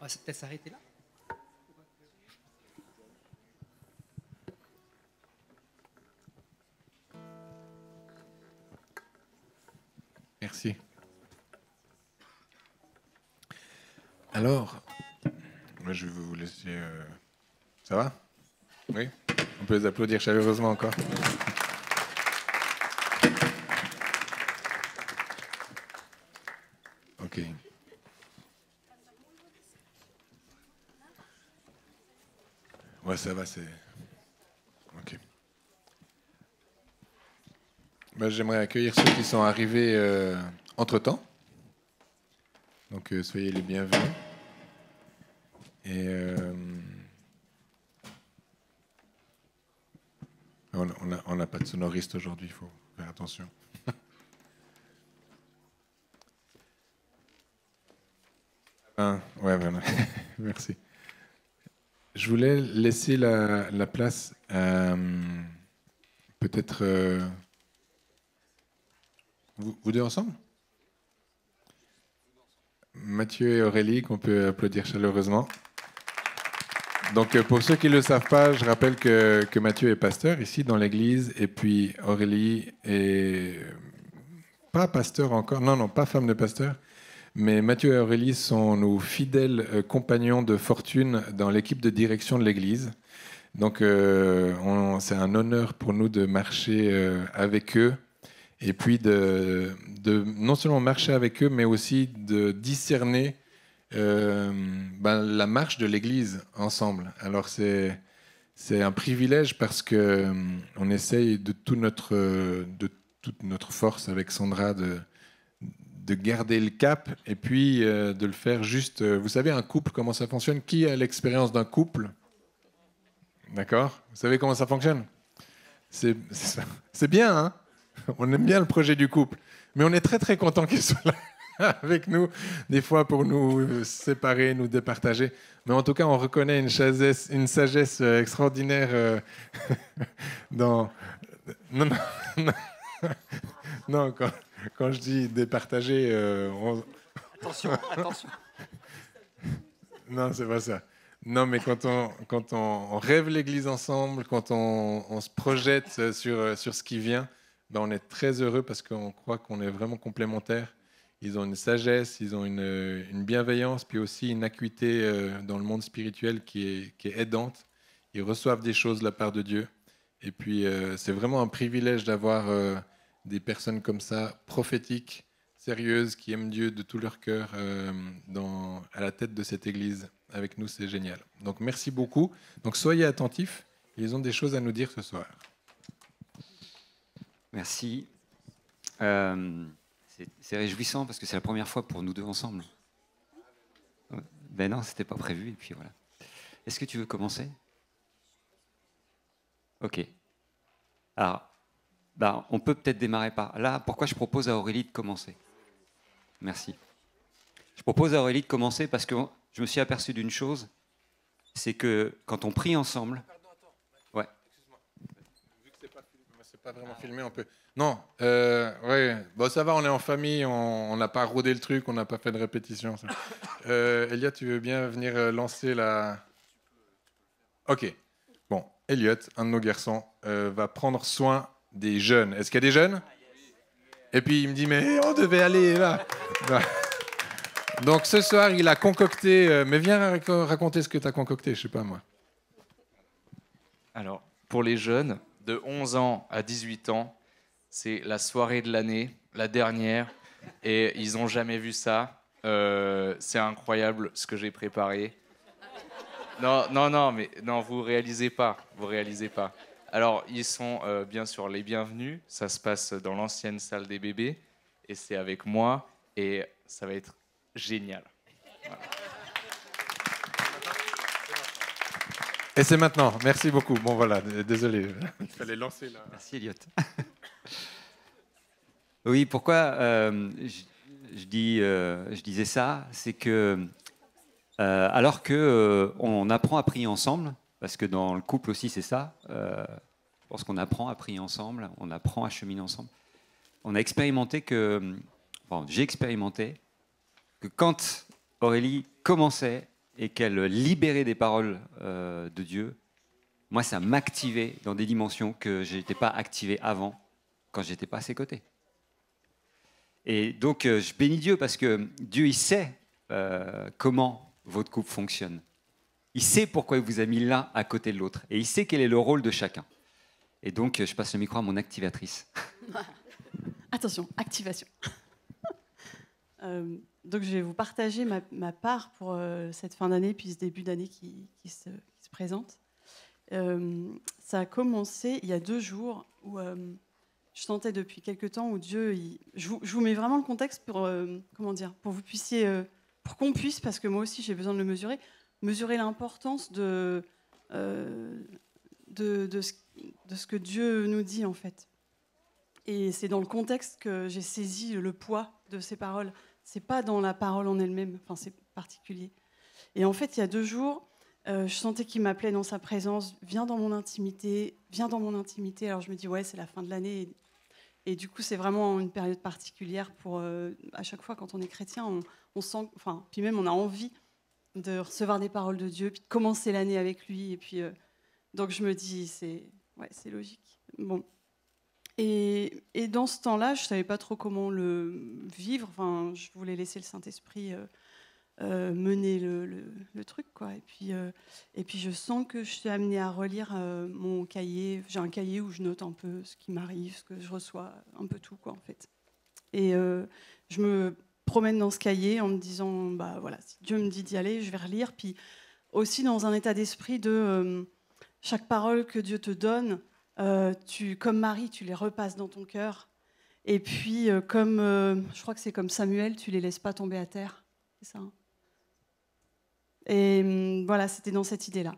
On va peut-être s'arrêter là. Merci. Alors, moi je vais vous laisser. Ça va? Oui? On peut les applaudir chaleureusement encore. Ok. Ouais, ça va, c'est. Ok. Ben, j'aimerais accueillir ceux qui sont arrivés entre-temps. Donc, soyez les bienvenus. Et on n'a pas de sonoriste aujourd'hui, il faut faire attention. Ah, ouais, voilà. Merci. Je voulais laisser la place à peut-être vous deux ensemble, Mathieu et Aurélie, qu'on peut applaudir chaleureusement. Donc pour ceux qui ne le savent pas, je rappelle que Mathieu est pasteur ici dans l'église, et puis Aurélie est pas pasteur encore, non, pas femme de pasteur. Mais Mathieu et Aurélie sont nos fidèles compagnons de fortune dans l'équipe de direction de l'Église. Donc, c'est un honneur pour nous de marcher avec eux, et puis de non seulement marcher avec eux, mais aussi de discerner la marche de l'Église ensemble. Alors, c'est un privilège parce qu'on essaye de toute notre force avec Sandra de garder le cap, et puis de le faire juste... vous savez, un couple, comment ça fonctionne? Qui a l'expérience d'un couple? D'accord? Vous savez comment ça fonctionne? C'est bien, hein? On aime bien le projet du couple, mais on est très très content qu'il soit là avec nous, des fois pour nous séparer, nous départager. Mais en tout cas, on reconnaît une sagesse extraordinaire dans... Non, quand je dis départager, Attention. Non, c'est pas ça. Non, mais quand on rêve l'Église ensemble, quand on se projette sur ce qui vient, on est très heureux parce qu'on croit qu'on est vraiment complémentaires, ils ont une sagesse, ils ont une bienveillance, puis aussi une acuité dans le monde spirituel qui est aidante. Ils reçoivent des choses de la part de Dieu. Et puis, c'est vraiment un privilège d'avoir des personnes comme ça, prophétiques, sérieuses, qui aiment Dieu de tout leur cœur à la tête de cette église. Avec nous, c'est génial. Donc, merci beaucoup. Donc, soyez attentifs. Ils ont des choses à nous dire ce soir. Merci. C'est réjouissant parce que c'est la première fois pour nous deux ensemble. Ben non, c'était pas prévu. Et puis voilà. Est-ce que tu veux commencer? Ok. Alors, on peut peut-être démarrer par là. Pourquoi je propose à Aurélie de commencer? Merci. Je propose à Aurélie de commencer parce que je me suis aperçu d'une chose, c'est que quand on prie ensemble... Ouais. Excuse-moi. Vu que c'est pas vraiment filmé, on peut... Non, ouais. Bon, ça va, on est en famille, on n'a pas rodé le truc, on n'a pas fait de répétition. Elliot, tu veux bien venir lancer la... Ok. Bon, Elliot, un de nos garçons, va prendre soin des jeunes. Est-ce qu'il y a des jeunes? Et puis il me dit, mais on devait aller là. Donc ce soir, il a concocté... mais viens raconter ce que tu as concocté, je sais pas moi. Alors, pour les jeunes, de 11 ans à 18 ans, c'est la soirée de l'année, la dernière, et ils n'ont jamais vu ça. C'est incroyable ce que j'ai préparé. Non, mais non, vous réalisez pas. Alors, ils sont bien sûr les bienvenus. Ça se passe dans l'ancienne salle des bébés, et c'est avec moi, et ça va être génial. Voilà. Et c'est maintenant. Merci beaucoup. Bon, voilà, désolé. Il fallait lancer là. Merci, Elliot. Oui, pourquoi je disais ça, c'est que alors que on apprend à prier ensemble, parce que dans le couple aussi c'est ça, lorsqu'on apprend à prier ensemble, on apprend à cheminer ensemble, on a expérimenté j'ai expérimenté que quand Aurélie commençait et qu'elle libérait des paroles de Dieu, moi ça m'activait dans des dimensions que je n'étais pas activé avant, quand j'étais pas à ses côtés. Et donc, je bénis Dieu parce que Dieu, il sait comment votre couple fonctionne. Il sait pourquoi il vous a mis l'un à côté de l'autre. Et il sait quel est le rôle de chacun. Et donc, je passe le micro à mon activatrice. Attention, activation. Donc, je vais vous partager ma part pour cette fin d'année, puis ce début d'année qui se présente. Ça a commencé il y a 2 jours où... je sentais depuis quelques temps où Dieu, je vous mets vraiment le contexte pour pour vous puissiez, pour qu'on puisse, parce que moi aussi j'ai besoin de le mesurer l'importance de ce que Dieu nous dit en fait. Et c'est dans le contexte que j'ai saisi le poids de ces paroles. C'est pas dans la parole en elle-même, enfin c'est particulier. Et en fait, il y a 2 jours, je sentais qu'il m'appelait dans sa présence, viens dans mon intimité. Alors je me dis, ouais, c'est la fin de l'année. Et du coup, c'est vraiment une période particulière pour, à chaque fois, quand on est chrétien, on sent, puis même on a envie de recevoir des paroles de Dieu, puis de commencer l'année avec lui. Et puis, donc je me dis, c'est logique. Bon. Et dans ce temps-là, je ne savais pas trop comment le vivre. Enfin, je voulais laisser le Saint-Esprit mener le truc, quoi. Et puis je sens que je suis amenée à relire mon cahier. J'ai un cahier où je note un peu ce qui m'arrive, ce que je reçois, un peu tout, quoi, en fait. Et je me promène dans ce cahier en me disant, voilà, si Dieu me dit d'y aller, je vais relire. Puis aussi dans un état d'esprit de chaque parole que Dieu te donne, comme Marie, tu les repasses dans ton cœur. Et puis je crois que c'est comme Samuel, tu les laisses pas tomber à terre. C'est ça, hein. Et voilà, c'était dans cette idée-là.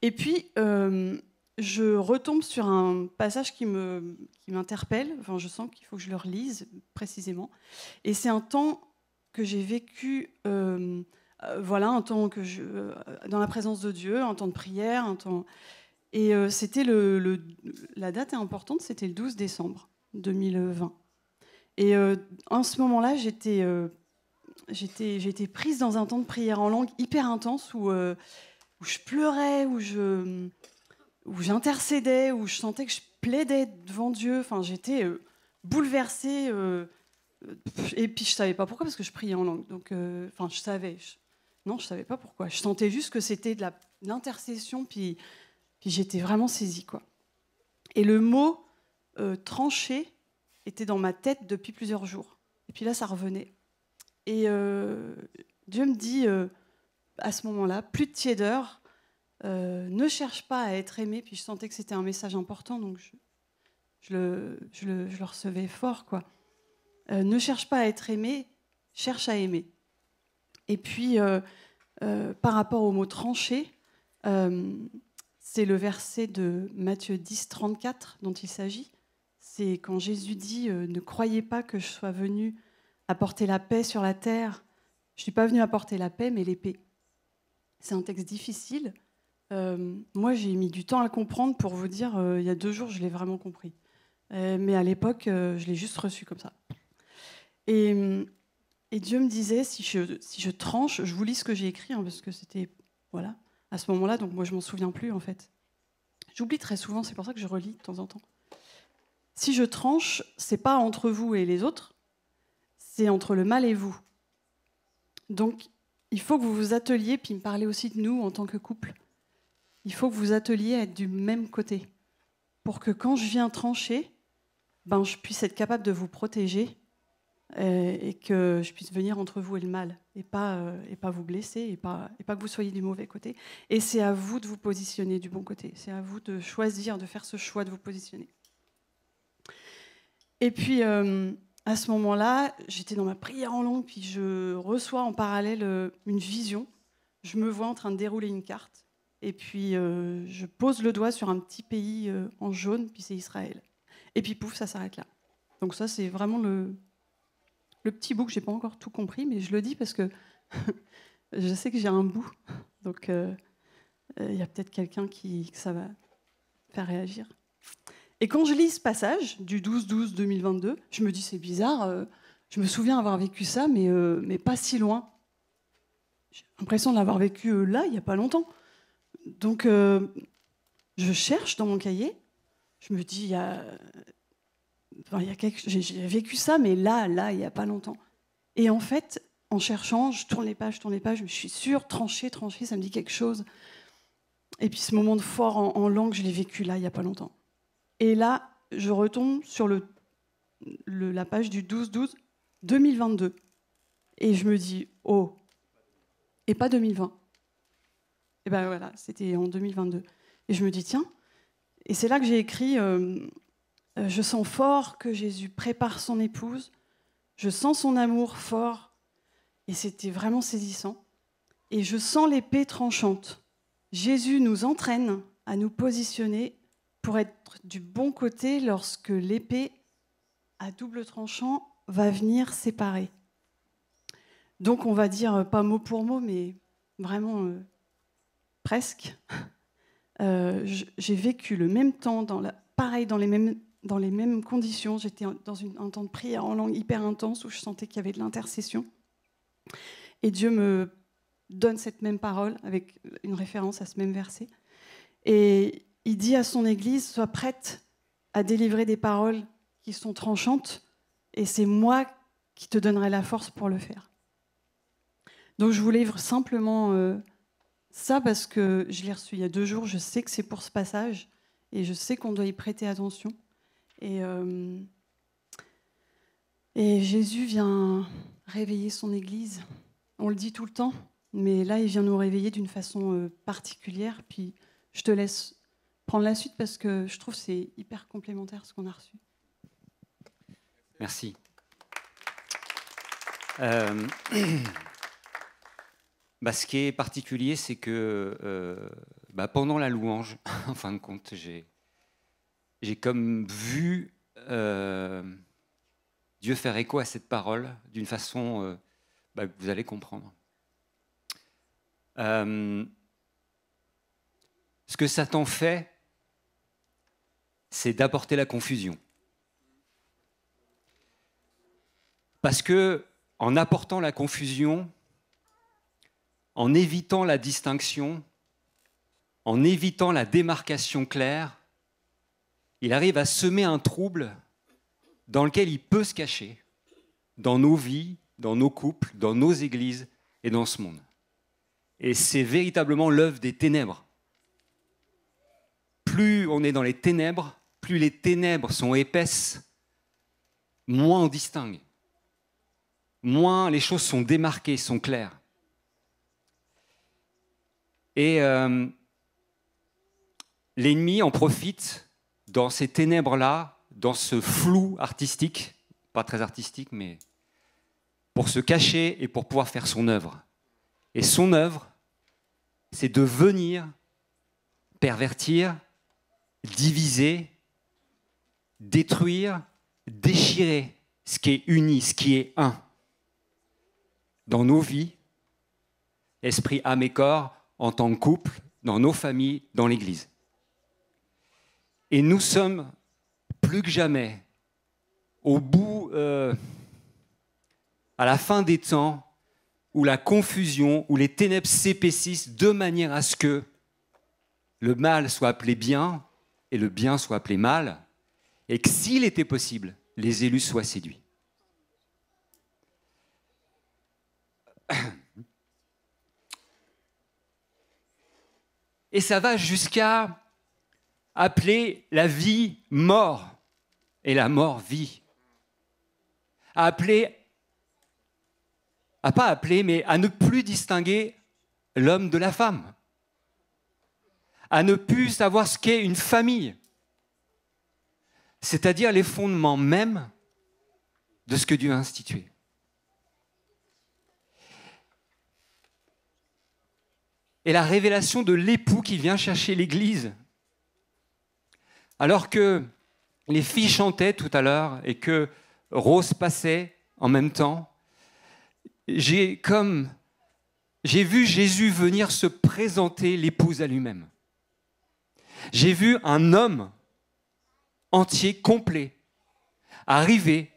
Et puis, je retombe sur un passage qui m'interpelle. Enfin, je sens qu'il faut que je le relise précisément. Et c'est un temps que j'ai vécu, un temps dans la présence de Dieu, un temps de prière, un temps. Et c'était la date est importante, c'était le 12 décembre 2020. Et en ce moment-là, j'étais prise dans un temps de prière en langue hyper intense où je pleurais, où j'intercédais, où je sentais que je plaidais devant Dieu. Enfin, j'étais bouleversée Et puis je savais pas pourquoi, parce que je priais en langue. Donc, enfin, je savais. Non, je savais pas pourquoi. Je sentais juste que c'était de l'intercession, puis j'étais vraiment saisie, quoi. Et le mot tranché était dans ma tête depuis plusieurs jours. Et puis là, ça revenait. Et Dieu me dit, à ce moment-là, plus de tiédeur, ne cherche pas à être aimé. Puis je sentais que c'était un message important, donc je le recevais fort, quoi. Ne cherche pas à être aimé, cherche à aimer. Et puis, par rapport au mot tranché, c'est le verset de Matthieu 10, 34 dont il s'agit. C'est quand Jésus dit « Ne croyez pas que je sois venu apporter la paix sur la terre. Je ne suis pas venu apporter la paix, mais l'épée. » C'est un texte difficile. Moi, j'ai mis du temps à le comprendre. Pour vous dire, il y a 2 jours, je l'ai vraiment compris. Mais à l'époque, je l'ai juste reçu comme ça. Et Dieu me disait, si je tranche, je vous lis ce que j'ai écrit, hein, parce que c'était voilà, à ce moment-là, donc moi je m'en souviens plus en fait. J'oublie très souvent, c'est pour ça que je relis de temps en temps. Si je tranche, c'est pas entre vous et les autres, c'est entre le mal et vous. Donc il faut que vous vous atteliez, puis il me parlait aussi de nous en tant que couple. Il faut que vous atteliez à être du même côté, pour que quand je viens trancher, ben, je puisse être capable de vous protéger et que je puisse venir entre vous et le mal, et pas vous blesser, et pas que vous soyez du mauvais côté. Et c'est à vous de vous positionner du bon côté. C'est à vous de choisir, de faire ce choix de vous positionner. Et puis, à ce moment-là, j'étais dans ma prière en langue, puis je reçois en parallèle une vision. Je me vois en train de dérouler une carte, et puis je pose le doigt sur un petit pays en jaune, puis c'est Israël. Et puis pouf, ça s'arrête là. Donc ça, c'est vraiment le petit bout que je n'ai pas encore tout compris, mais je le dis parce que je sais que j'ai un bout. Donc il y a peut-être quelqu'un que ça va faire réagir. Et quand je lis ce passage du 12-12-2022, je me dis c'est bizarre, je me souviens avoir vécu ça, mais pas si loin. J'ai l'impression de l'avoir vécu là, il n'y a pas longtemps. Donc je cherche dans mon cahier, je me dis, j'ai vécu ça, mais là, il n'y a pas longtemps. Et en fait, en cherchant, je tourne les pages, je suis sûre, trancher, ça me dit quelque chose. Et puis ce moment de fort en langue, je l'ai vécu là, il n'y a pas longtemps. Et là, je retombe sur la page du 12-12-2022. Et je me dis, oh, et pas 2020. Et ben voilà, c'était en 2022. Et je me dis, tiens, et c'est là que j'ai écrit je sens fort que Jésus prépare son épouse, je sens son amour fort, et c'était vraiment saisissant. Et je sens l'épée tranchante. Jésus nous entraîne à nous positionner pour être du bon côté lorsque l'épée à double tranchant va venir séparer. Donc on va dire, pas mot pour mot, mais vraiment presque. J'ai vécu le même temps, pareil, dans les mêmes conditions. J'étais dans un temps de prière en langue hyper intense où je sentais qu'il y avait de l'intercession. Et Dieu me donne cette même parole avec une référence à ce même verset. Et il dit à son Église, sois prête à délivrer des paroles qui sont tranchantes, et c'est moi qui te donnerai la force pour le faire. Donc je vous livre simplement ça parce que je l'ai reçu il y a 2 jours, je sais que c'est pour ce passage, et je sais qu'on doit y prêter attention. Et Jésus vient réveiller son Église. On le dit tout le temps, mais là, il vient nous réveiller d'une façon particulière. Puis je te laisse prendre la suite parce que je trouve que c'est hyper complémentaire ce qu'on a reçu. Merci. Ce qui est particulier, c'est que pendant la louange, en fin de compte, j'ai comme vu Dieu faire écho à cette parole d'une façon que vous allez comprendre. Ce que Satan fait, c'est d'apporter la confusion. Parce que en apportant la confusion, en évitant la distinction, en évitant la démarcation claire, il arrive à semer un trouble dans lequel il peut se cacher dans nos vies, dans nos couples, dans nos églises et dans ce monde. Et c'est véritablement l'œuvre des ténèbres. Plus on est dans les ténèbres, plus les ténèbres sont épaisses, moins on distingue. Moins les choses sont démarquées, sont claires. Et l'ennemi en profite dans ces ténèbres-là, dans ce flou artistique, pas très artistique, mais pour se cacher et pour pouvoir faire son œuvre. Et son œuvre, c'est de venir pervertir, diviser, détruire, déchirer ce qui est uni, ce qui est un. Dans nos vies, esprit, âme et corps, en tant que couple, dans nos familles, dans l'Église. Et nous sommes plus que jamais au bout, à la fin des temps, où la confusion, où les ténèbres s'épaississent de manière à ce que le mal soit appelé bien et le bien soit appelé mal, et que s'il était possible, les élus soient séduits. Et ça va jusqu'à appeler la vie mort et la mort vie. À pas appeler, mais à ne plus distinguer l'homme de la femme. À ne plus savoir ce qu'est une famille. C'est-à-dire les fondements mêmes de ce que Dieu a institué. Et la révélation de l'époux qui vient chercher l'Église. Alors que les filles chantaient tout à l'heure et que Rose passait en même temps, j'ai vu Jésus venir se présenter l'épouse à lui-même. J'ai vu un homme entier, complet, arriver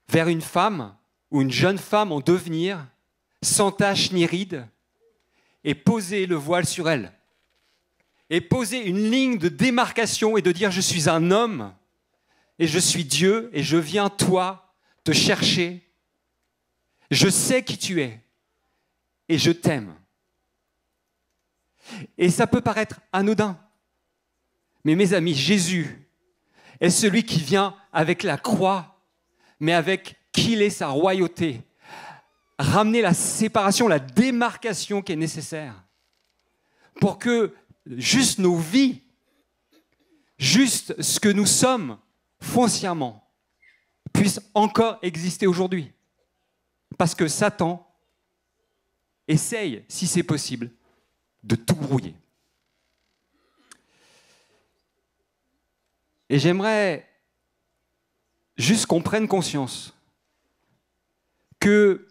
vers une femme ou une jeune femme en devenir, sans tache ni ride, et poser le voile sur elle. Et poser une ligne de démarcation et de dire « Je suis un homme et je suis Dieu et je viens, toi, te chercher. Je sais qui tu es et je t'aime. » Et ça peut paraître anodin. Mais mes amis, Jésus est celui qui vient avec la croix, mais avec qu'il est sa royauté. Ramener la séparation, la démarcation qui est nécessaire pour que juste nos vies, juste ce que nous sommes foncièrement, puissent encore exister aujourd'hui. Parce que Satan essaye, si c'est possible, de tout brouiller. Et j'aimerais juste qu'on prenne conscience que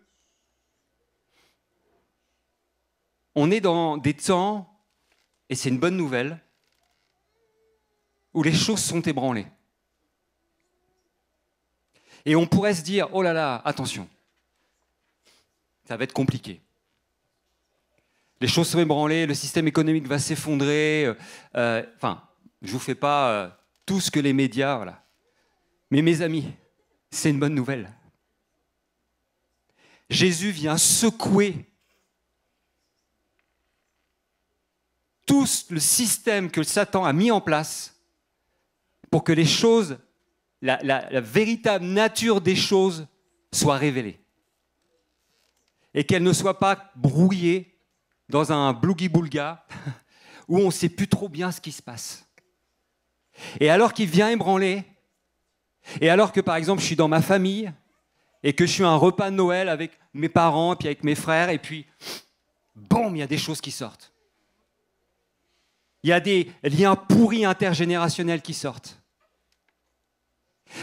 on est dans des temps, et c'est une bonne nouvelle, où les choses sont ébranlées. Et on pourrait se dire, oh là là, attention, ça va être compliqué. Les choses sont ébranlées, le système économique va s'effondrer. Je ne vous fais pas tout ce que les médias... Voilà. Mais mes amis, c'est une bonne nouvelle. Jésus vient secouer tout le système que Satan a mis en place pour que les choses, la véritable nature des choses soit révélée. Et qu'elle ne soit pas brouillée dans un blougi-boulga où on ne sait plus trop bien ce qui se passe. Et alors qu'il vient ébranler, et alors que par exemple je suis dans ma famille, et que je suis à un repas de Noël avec mes parents, puis avec mes frères, et puis, boum, il y a des choses qui sortent. Il y a des liens pourris intergénérationnels qui sortent.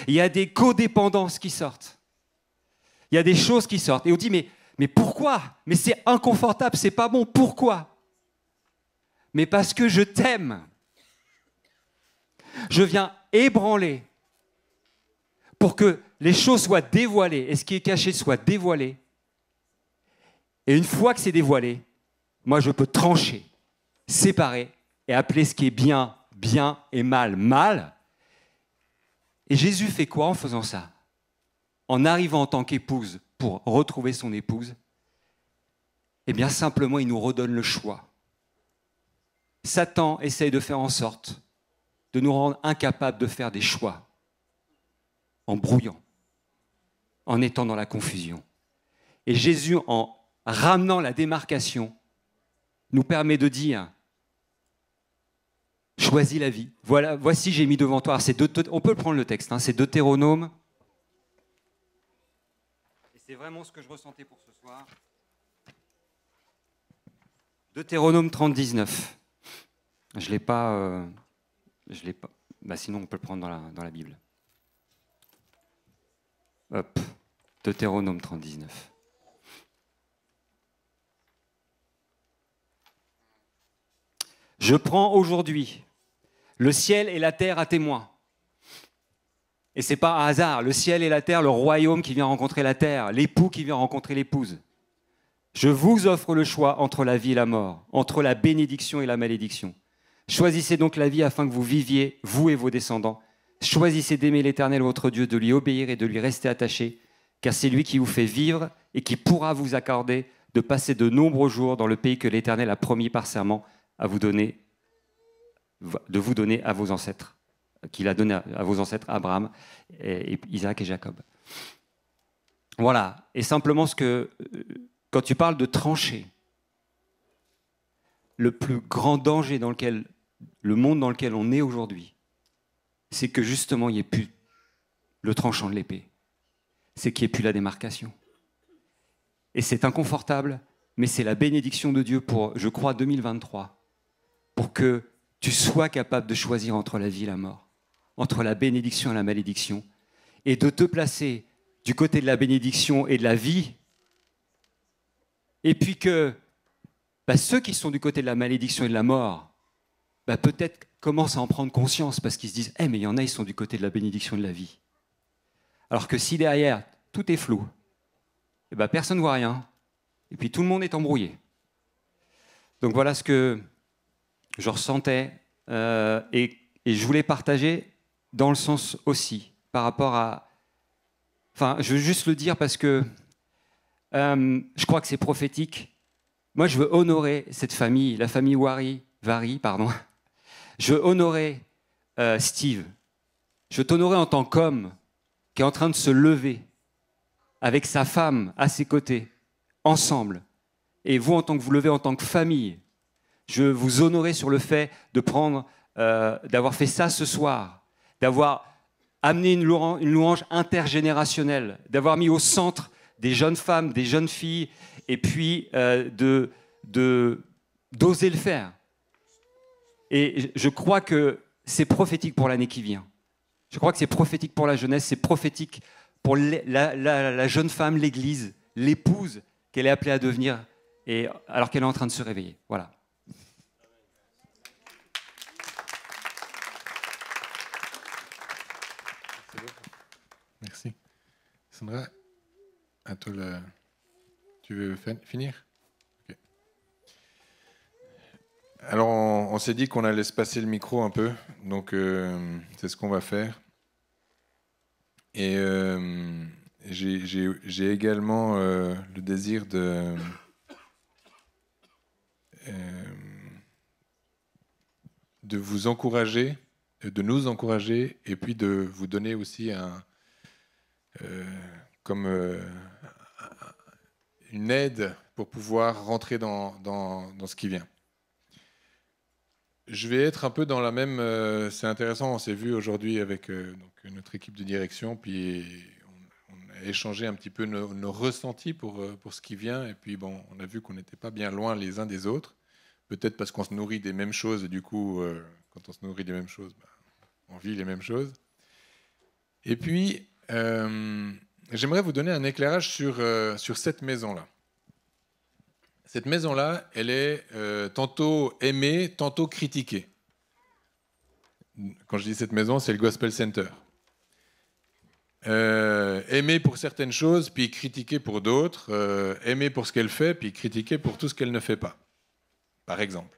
Il y a des codépendances qui sortent. Il y a des choses qui sortent. Et on dit, mais pourquoi? Mais c'est inconfortable, c'est pas bon. Pourquoi? Mais parce que je t'aime. Je viens ébranler pour que les choses soient dévoilées et ce qui est caché soit dévoilé. Et une fois que c'est dévoilé, moi je peux trancher, séparer et appeler ce qui est bien, bien et mal, mal. Et Jésus fait quoi en faisant ça? en arrivant en tant qu'épouse pour retrouver son épouse, eh bien simplement il nous redonne le choix. Satan essaye de faire en sorte de nous rendre incapables de faire des choix, en brouillant, en étant dans la confusion. Et Jésus, en ramenant la démarcation, nous permet de dire « Choisis la vie. Voilà, voici, j'ai mis devant toi. » On peut prendre le texte, hein, c'est Deutéronome. Et c'est vraiment ce que je ressentais pour ce soir. Deutéronome 30, 19. Je ne l'ai pas... Bah, sinon, on peut le prendre dans la Bible. Hop. Deutéronome 30, 19. Je prends aujourd'hui le ciel et la terre à témoin. Et ce n'est pas un hasard. Le ciel et la terre, le royaume qui vient rencontrer la terre, l'époux qui vient rencontrer l'épouse. Je vous offre le choix entre la vie et la mort, entre la bénédiction et la malédiction. Choisissez donc la vie afin que vous viviez, vous et vos descendants. Choisissez d'aimer l'Éternel votre Dieu, de lui obéir et de lui rester attaché, car c'est lui qui vous fait vivre et qui pourra vous accorder de passer de nombreux jours dans le pays que l'Éternel a promis par serment de vous donner à vos ancêtres, qu'il a donné à vos ancêtres Abraham, et Isaac et Jacob. Voilà. Et simplement, quand tu parles de trancher, le plus grand danger dans le monde dans lequel on est aujourd'hui, c'est que justement, il n'y ait plus le tranchant de l'épée. C'est qu'il n'y ait plus la démarcation. Et c'est inconfortable, mais c'est la bénédiction de Dieu pour, je crois, 2023, pour que tu sois capable de choisir entre la vie et la mort, entre la bénédiction et la malédiction, et de te placer du côté de la bénédiction et de la vie, et puis que ceux qui sont du côté de la malédiction et de la mort, peut-être commencent à en prendre conscience, parce qu'ils se disent « mais il y en a, ils sont du côté de la bénédiction et de la vie ». Alors que si derrière, tout est flou, personne ne voit rien, et puis tout le monde est embrouillé. Donc voilà ce que je ressentais, et je voulais partager dans le sens aussi, par rapport à... Enfin, je veux juste le dire parce que je crois que c'est prophétique. Moi, je veux honorer cette famille, la famille Vary, pardon. Je veux honorer Steve. Je veux t'honorer en tant qu'homme qui est en train de se lever avec sa femme à ses côtés, ensemble. Et vous, en tant que vous levez en tant que famille, je veux vous honorer sur le fait de d'avoir fait ça ce soir, d'avoir amené une louange intergénérationnelle, d'avoir mis au centre des jeunes femmes, des jeunes filles, et puis d'oser le faire. Et je crois que c'est prophétique pour l'année qui vient. Je crois que c'est prophétique pour la jeunesse, c'est prophétique pour la jeune femme, l'Église, l'épouse qu'elle est appelée à devenir, alors qu'elle est en train de se réveiller. Voilà. Merci. Sandra, à toi tu veux finir? Okay. Alors, on s'est dit qu'on allait se passer le micro un peu, donc c'est ce qu'on va faire. Et j'ai également le désir de vous encourager, de nous encourager, et puis de vous donner aussi une aide pour pouvoir rentrer dans ce qui vient. Je vais être un peu dans la même... c'est intéressant, on s'est vu aujourd'hui avec notre équipe de direction, puis on a échangé un petit peu nos ressentis pour ce qui vient, et puis bon, on a vu qu'on n'était pas bien loin les uns des autres, peut-être parce qu'on se nourrit des mêmes choses, et du coup, quand on se nourrit des mêmes choses, on vit les mêmes choses. Et puis, j'aimerais vous donner un éclairage sur cette maison-là. Cette maison-là, elle est tantôt aimée, tantôt critiquée. Quand je dis cette maison, c'est le Gospel Center. Aimée pour certaines choses, puis critiquée pour d'autres. Aimée pour ce qu'elle fait, puis critiquée pour tout ce qu'elle ne fait pas, par exemple.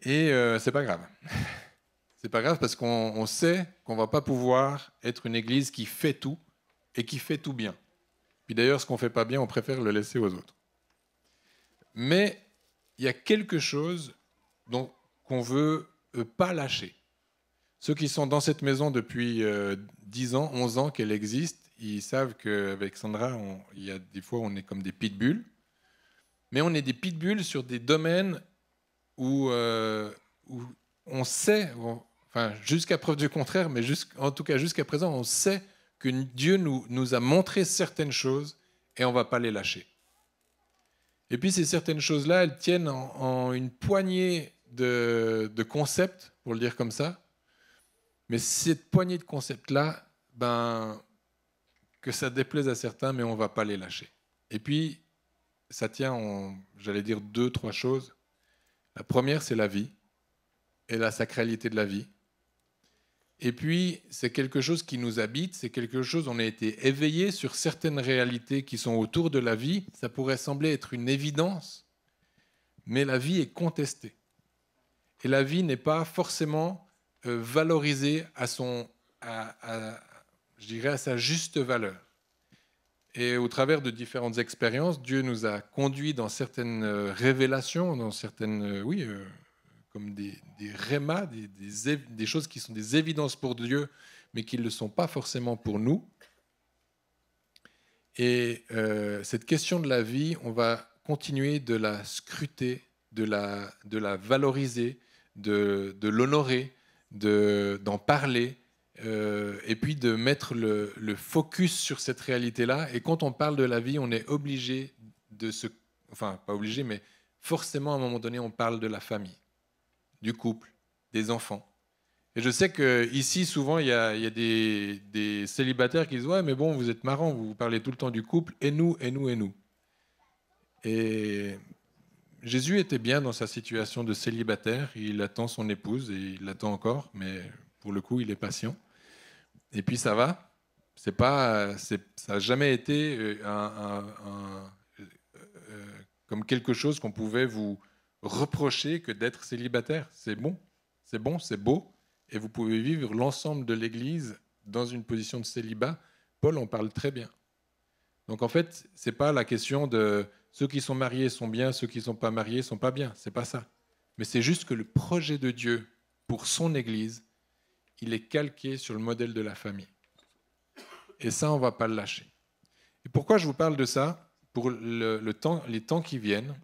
Et c'est pas grave. C'est pas grave parce qu'on sait qu'on va pas pouvoir être une église qui fait tout et qui fait tout bien. Puis d'ailleurs, ce qu'on fait pas bien, on préfère le laisser aux autres. Mais il y a quelque chose qu'on veut pas lâcher. Ceux qui sont dans cette maison depuis 10 ans, 11 ans qu'elle existe, ils savent qu'avec Sandra, il y a des fois, on est comme des pitbulls. Mais on est des pitbulls sur des domaines où on sait, enfin jusqu'à preuve du contraire, mais en tout cas jusqu'à présent, on sait que Dieu nous a montré certaines choses et on ne va pas les lâcher. Et puis ces certaines choses-là, elles tiennent en une poignée de concepts, pour le dire comme ça. Mais cette poignée de concepts-là, que ça déplaise à certains, mais on ne va pas les lâcher. Et puis, ça tient, j'allais dire 2-3 choses. La première, c'est la vie et la sacralité de la vie. Et puis, c'est quelque chose qui nous habite, c'est quelque chose, on a été éveillé sur certaines réalités qui sont autour de la vie. Ça pourrait sembler être une évidence, mais la vie est contestée. Et la vie n'est pas forcément valorisée à sa juste valeur. Et au travers de différentes expériences, Dieu nous a conduits dans certaines révélations, dans certaines, comme des rémas, des choses qui sont des évidences pour Dieu, mais qui ne le sont pas forcément pour nous. Et cette question de la vie, on va continuer de la scruter, de la valoriser, de l'honorer, d'en parler, et puis de mettre le focus sur cette réalité-là. Et quand on parle de la vie, on est obligé enfin pas obligé, mais forcément à un moment donné, on parle de la famille, du couple, des enfants. Et je sais qu'ici, souvent, il y a des célibataires qui disent « Ouais, mais bon, vous êtes marrants, vous parlez tout le temps du couple, et nous, et nous, et nous. » Et Jésus était bien dans sa situation de célibataire. Il attend son épouse, et il l'attend encore, mais pour le coup, il est patient. Et puis ça va. Ça n'a jamais été comme quelque chose qu'on pouvait vous reprocher que d'être célibataire. C'est bon, c'est beau. Et vous pouvez vivre l'ensemble de l'Église dans une position de célibat. Paul en parle très bien. Donc en fait, ce n'est pas la question de ceux qui sont mariés sont bien, ceux qui ne sont pas mariés ne sont pas bien. Ce n'est pas ça. Mais c'est juste que le projet de Dieu pour son Église, il est calqué sur le modèle de la famille. Et ça, on ne va pas le lâcher. Et pourquoi je vous parle de ça? Pour les temps qui viennent,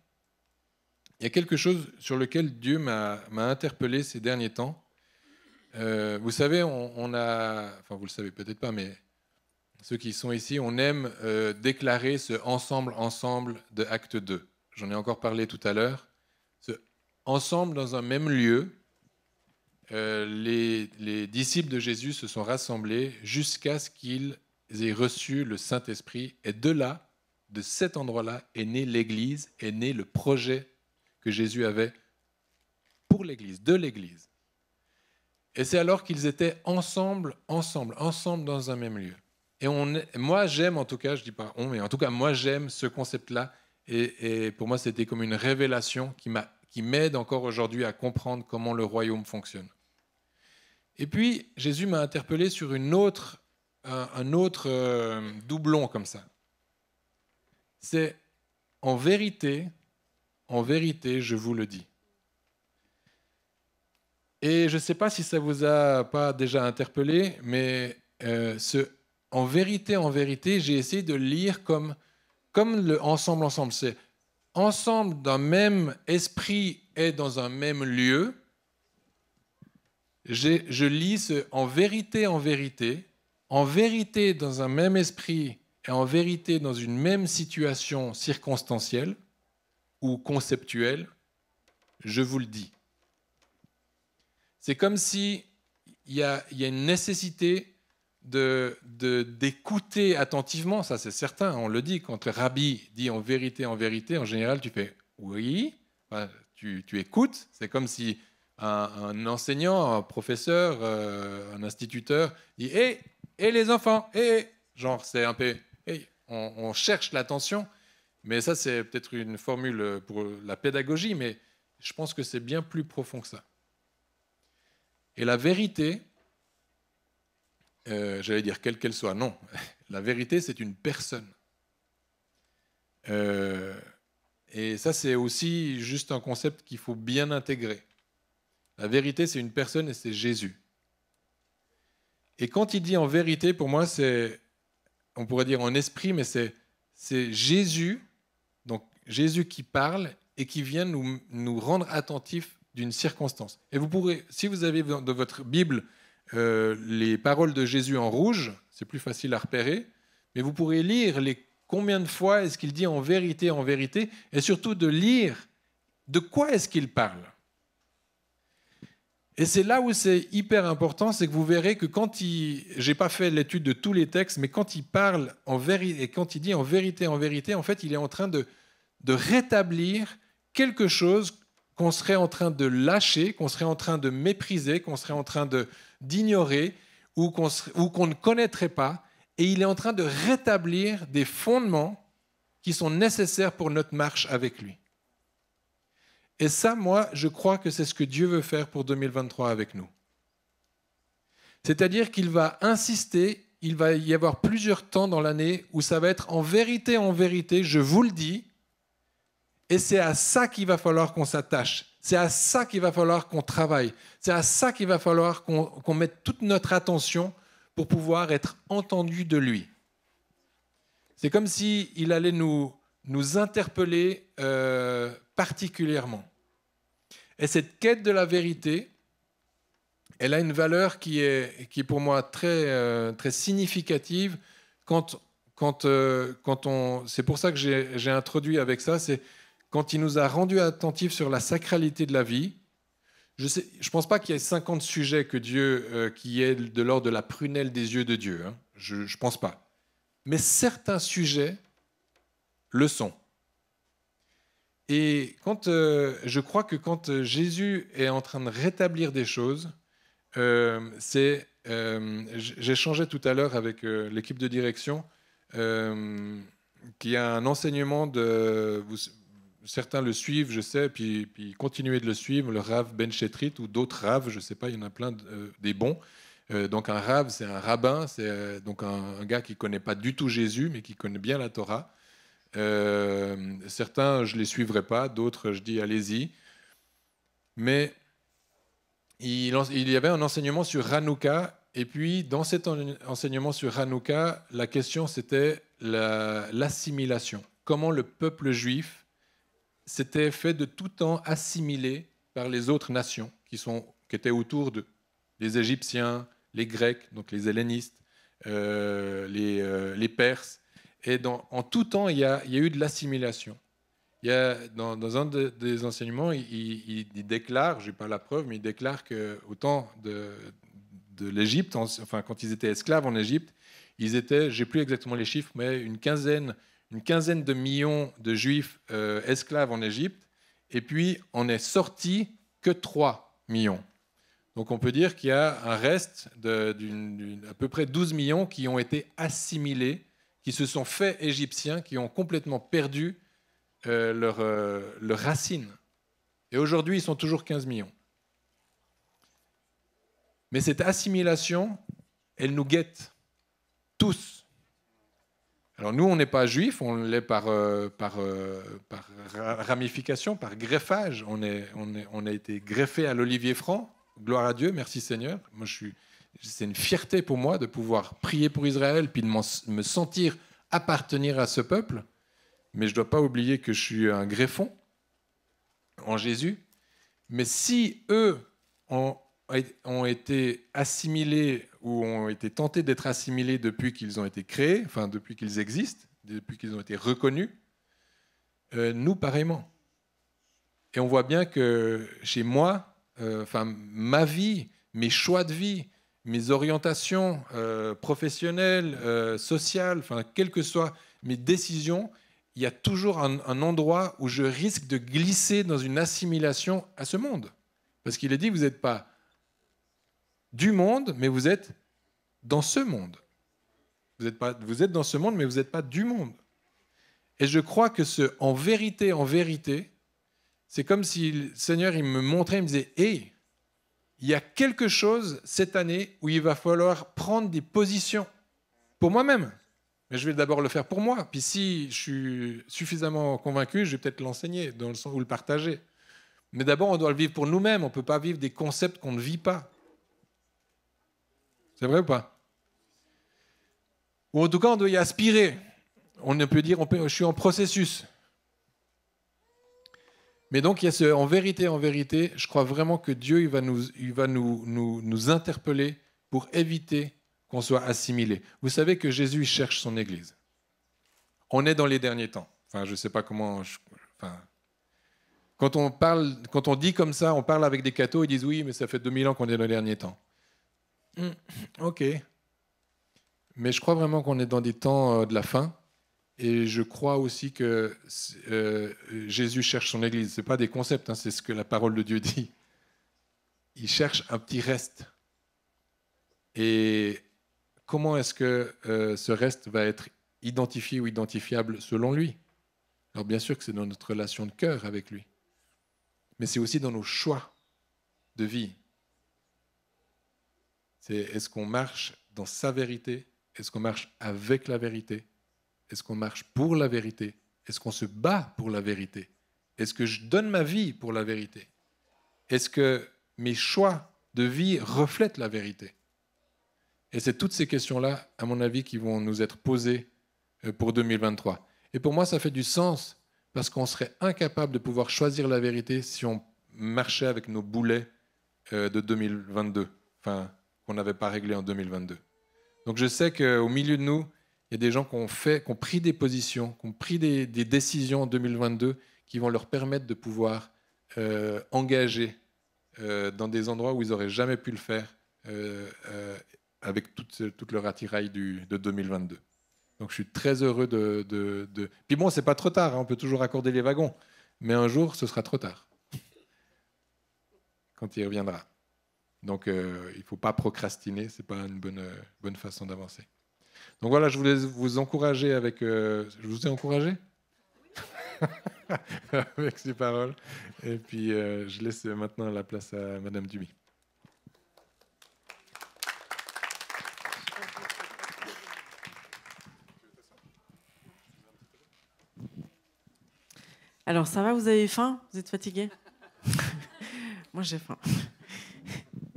il y a quelque chose sur lequel Dieu m'a interpellé ces derniers temps. Vous savez, enfin vous le savez peut-être pas, mais ceux qui sont ici, on aime déclarer ce ensemble de Acte 2. J'en ai encore parlé tout à l'heure. Ce ensemble dans un même lieu, les disciples de Jésus se sont rassemblés jusqu'à ce qu'ils aient reçu le Saint-Esprit. Et de cet endroit-là, est née l'Église, est né le projet que Jésus avait pour l'Église, de l'Église. Et c'est alors qu'ils étaient ensemble dans un même lieu. Et moi, j'aime, en tout cas, je dis pas on, mais en tout cas, moi, j'aime ce concept-là. Et pour moi, c'était comme une révélation qui m'aide encore aujourd'hui à comprendre comment le royaume fonctionne. Et puis, Jésus m'a interpellé sur un autre doublon comme ça. C'est en vérité, je vous le dis. Et je ne sais pas si ça vous a pas déjà interpellé, mais en vérité, j'ai essayé de le lire comme le ensemble. C'est ensemble d'un même esprit et dans un même lieu. Je lis en vérité dans un même esprit et en vérité dans une même situation circonstancielle ou conceptuelle, je vous le dis. C'est comme s'il y a une nécessité d'écouter attentivement, ça c'est certain, on le dit, quand le rabbi dit en vérité, en général tu fais oui, enfin, tu écoutes, c'est comme si un enseignant, un professeur, un instituteur dit hey, les enfants, genre c'est un peu, on cherche l'attention, mais ça c'est peut-être une formule pour la pédagogie, mais je pense que c'est bien plus profond que ça. Et la vérité, j'allais dire quelle qu'elle soit, non. La vérité, c'est une personne. Et ça, c'est aussi juste un concept qu'il faut bien intégrer. La vérité, c'est une personne et c'est Jésus. Et quand il dit en vérité, pour moi, c'est, on pourrait dire en esprit, mais c'est Jésus, donc Jésus qui parle et qui vient nous rendre attentifs d'une circonstance. Et vous pourrez, si vous avez dans votre Bible les paroles de Jésus en rouge, c'est plus facile à repérer, mais vous pourrez lire combien de fois est-ce qu'il dit en vérité, et surtout de lire de quoi est-ce qu'il parle. Et c'est là où c'est hyper important, c'est que vous verrez que quand j'ai pas fait l'étude de tous les textes, mais quand il parle en vérité, et quand il dit en vérité, en fait, il est en train de rétablir quelque chose qu'on serait en train de lâcher, qu'on serait en train de mépriser, qu'on serait en train d'ignorer, ou qu'on ne connaîtrait pas. Et il est en train de rétablir des fondements qui sont nécessaires pour notre marche avec lui. Et ça, moi, je crois que c'est ce que Dieu veut faire pour 2023 avec nous. C'est-à-dire qu'il va insister, il va y avoir plusieurs temps dans l'année où ça va être en vérité, je vous le dis, et c'est à ça qu'il va falloir qu'on s'attache. C'est à ça qu'il va falloir qu'on travaille. C'est à ça qu'il va falloir qu'on mette toute notre attention pour pouvoir être entendu de lui. C'est comme s'il allait nous interpeller particulièrement. Et cette quête de la vérité, elle a une valeur qui est pour moi très, très significative c'est pour ça que j'ai introduit avec ça, c'est quand il nous a rendus attentifs sur la sacralité de la vie. Je ne pense pas qu'il y ait 50 sujets que Dieu, qui est de l'ordre de la prunelle des yeux de Dieu. Hein. Je ne pense pas. Mais certains sujets le sont. Et je crois que quand Jésus est en train de rétablir des choses, j'échangeais tout à l'heure avec l'équipe de direction, qui a un enseignement certains le suivent, je sais, puis continuez de le suivre, le Rav Ben Shetrit ou d'autres Rav, je ne sais pas, il y en a plein des bons. Donc un Rav, c'est un rabbin, c'est donc un gars qui ne connaît pas du tout Jésus, mais qui connaît bien la Torah. Certains, je ne les suivrai pas, d'autres, je dis allez-y. Mais il y avait un enseignement sur Hanouka, et puis dans cet enseignement sur Hanouka, la question c'était l'assimilation. Comment le peuple juif s'était fait de tout temps assimiler par les autres nations qui étaient autour les Égyptiens, les Grecs, donc les hellénistes, les Perses. Et en tout temps, il y a eu de l'assimilation. Dans un des enseignements, il déclare, je n'ai pas la preuve, mais il déclare qu'au temps de l'Égypte, enfin quand ils étaient esclaves en Égypte, ils étaient, je n'ai plus exactement les chiffres, mais une quinzaine de millions de Juifs esclaves en Égypte, et puis on n'est sorti que 3 millions. Donc on peut dire qu'il y a un reste à peu près 12 millions qui ont été assimilés, qui se sont faits égyptiens, qui ont complètement perdu leurs racines. Et aujourd'hui, ils sont toujours 15 millions. Mais cette assimilation, elle nous guette tous. Alors nous, on n'est pas juifs, on l'est par ramification, par greffage. On a été greffé à l'olivier franc. Gloire à Dieu, merci Seigneur. Moi, c'est une fierté pour moi de pouvoir prier pour Israël, puis de me sentir appartenir à ce peuple. Mais je ne dois pas oublier que je suis un greffon en Jésus. Mais si eux ont été assimilés ou ont été tentés d'être assimilés depuis qu'ils ont été créés, enfin depuis qu'ils existent, depuis qu'ils ont été reconnus, nous pareillement. Et on voit bien que chez moi, ma vie, mes choix de vie, mes orientations professionnelles, sociales, quelles que soient mes décisions, il y a toujours un endroit où je risque de glisser dans une assimilation à ce monde. Parce qu'il est dit, vous n'êtes pas du monde, mais vous êtes dans ce monde. Vous êtes dans ce monde, mais vous n'êtes pas du monde. Et je crois que en vérité, c'est comme si le Seigneur il me montrait, il me disait, hey, il y a quelque chose cette année où il va falloir prendre des positions pour moi-même. Mais je vais d'abord le faire pour moi. Puis si je suis suffisamment convaincu, je vais peut-être l'enseigner dans le sens où le partager. Mais d'abord, on doit le vivre pour nous-mêmes. On ne peut pas vivre des concepts qu'on ne vit pas. C'est vrai ou pas? Ou en tout cas, on doit y aspirer. On peut dire, je suis en processus. Mais donc, il y a en vérité, je crois vraiment que Dieu il va nous interpeller pour éviter qu'on soit assimilé. Vous savez que Jésus cherche son Église. On est dans les derniers temps. Enfin, je ne sais pas comment... Quand on dit comme ça, on parle avec des cathos, ils disent oui, mais ça fait 2000 ans qu'on est dans les derniers temps. Ok. Mais je crois vraiment qu'on est dans des temps de la fin. Et je crois aussi que Jésus cherche son Église. Ce n'est pas des concepts, hein, c'est ce que la parole de Dieu dit. Il cherche un petit reste. Et comment est-ce que ce reste va être identifié ou identifiable selon lui? Alors bien sûr que c'est dans notre relation de cœur avec lui. Mais c'est aussi dans nos choix de vie. Est-ce qu'on marche dans sa vérité? Est-ce qu'on marche avec la vérité? Est-ce qu'on marche pour la vérité? Est-ce qu'on se bat pour la vérité? Est-ce que je donne ma vie pour la vérité? Est-ce que mes choix de vie reflètent la vérité? Et c'est toutes ces questions-là, à mon avis, qui vont nous être posées pour 2023. Et pour moi, ça fait du sens, parce qu'on serait incapable de pouvoir choisir la vérité si on marchait avec nos boulets de 2022, enfin, qu'on n'avait pas réglé en 2022. Donc je sais qu'au milieu de nous, il y a des gens qui ont pris des positions, qui ont pris des décisions en 2022 qui vont leur permettre de pouvoir engager dans des endroits où ils n'auraient jamais pu le faire avec toute leur attirail de 2022. Donc je suis très heureux de... Puis bon, c'est pas trop tard, hein, on peut toujours accorder les wagons, mais un jour, ce sera trop tard, quand il reviendra. Donc il ne faut pas procrastiner, ce n'est pas une bonne façon d'avancer. Donc voilà, je voulais vous encourager avec... je vous ai encouragé avec ces paroles. Et puis je laisse maintenant la place à Madame Duby. Alors, ça va, vous avez faim? Vous êtes fatigué? Moi, j'ai faim.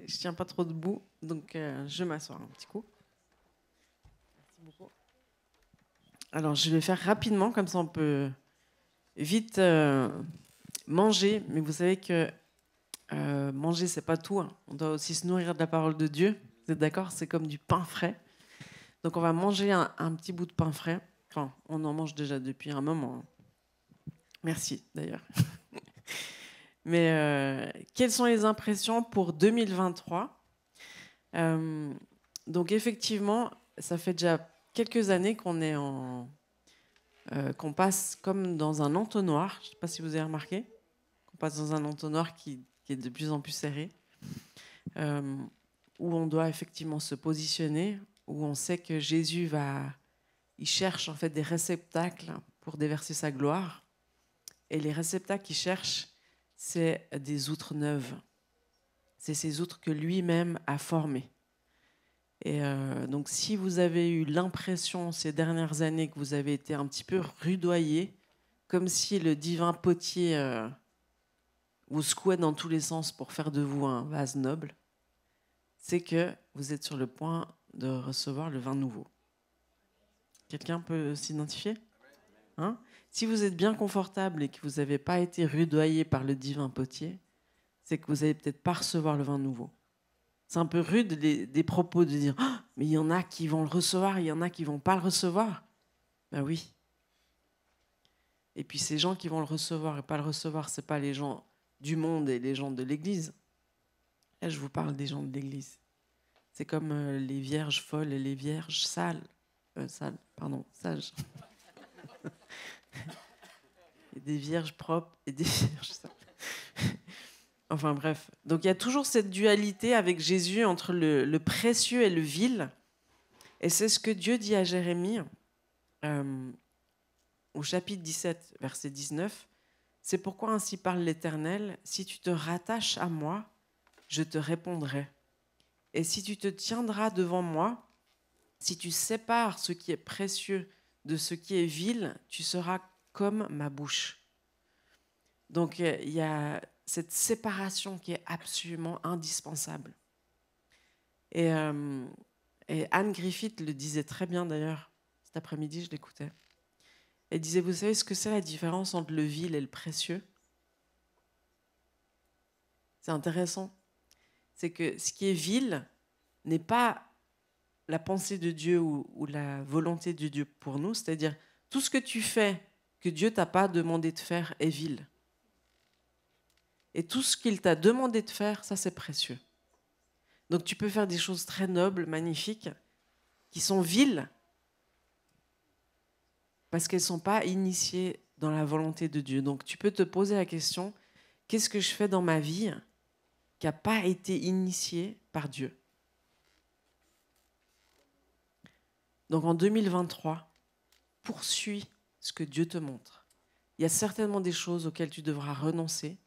Je tiens pas trop debout, donc je vais m'asseoir un petit coup. Merci beaucoup. Alors, je vais faire rapidement, comme ça on peut vite manger. Mais vous savez que manger, c'est pas tout, hein. On doit aussi se nourrir de la parole de Dieu. Vous êtes d'accord? C'est comme du pain frais. Donc, on va manger un petit bout de pain frais. Enfin, on en mange déjà depuis un moment. Merci, d'ailleurs. Mais quelles sont les impressions pour 2023? Donc, effectivement, ça fait déjà quelques années qu'on est qu'on passe comme dans un entonnoir. Je ne sais pas si vous avez remarqué. Qu'on passe dans un entonnoir qui est de plus en plus serré. Où on doit effectivement se positionner. Où on sait que Jésus il cherche en fait des réceptacles pour déverser sa gloire. Et les réceptacles qu'il cherche, c'est des outres neuves. C'est ces outres que lui-même a formées. Et donc, si vous avez eu l'impression ces dernières années que vous avez été un petit peu rudoyé, comme si le divin potier vous secouait dans tous les sens pour faire de vous un vase noble, c'est que vous êtes sur le point de recevoir le vin nouveau. Quelqu'un peut s'identifier? Hein? Si vous êtes bien confortable et que vous n'avez pas été rudoyé par le divin potier, c'est que vous n'allez peut-être pas recevoir le vin nouveau. C'est un peu rude des propos de dire oh, « mais il y en a qui vont le recevoir, il y en a qui ne vont pas le recevoir ». Ben oui. Et puis ces gens qui vont le recevoir et pas le recevoir, ce n'est pas les gens du monde et les gens de l'Église. Là, je vous parle des gens de l'Église. C'est comme les vierges folles et les vierges sages. Et des vierges propres et des vierges sales. Enfin bref. Donc il y a toujours cette dualité avec Jésus entre le précieux et le vil. Et c'est ce que Dieu dit à Jérémie au chapitre 17, verset 19. C'est pourquoi ainsi parle l'Éternel. Si tu te rattaches à moi, je te répondrai. Et si tu te tiendras devant moi, si tu sépares ce qui est précieux de ce qui est vil, tu seras comme ma bouche. Donc, il y a cette séparation qui est absolument indispensable. Et Anne Griffith le disait très bien d'ailleurs, cet après-midi, je l'écoutais. Elle disait, vous savez ce que c'est la différence entre le vil et le précieux ? C'est intéressant. C'est que ce qui est vil n'est pas la pensée de Dieu ou la volonté de Dieu pour nous, c'est-à-dire tout ce que tu fais que Dieu t'a pas demandé de faire est vil. Et tout ce qu'il t'a demandé de faire, ça c'est précieux. Donc tu peux faire des choses très nobles, magnifiques, qui sont viles, parce qu'elles ne sont pas initiées dans la volonté de Dieu. Donc tu peux te poser la question, qu'est-ce que je fais dans ma vie qui n'a pas été initié par Dieu ? Donc en 2023, poursuis ce que Dieu te montre. Il y a certainement des choses auxquelles tu devras renoncer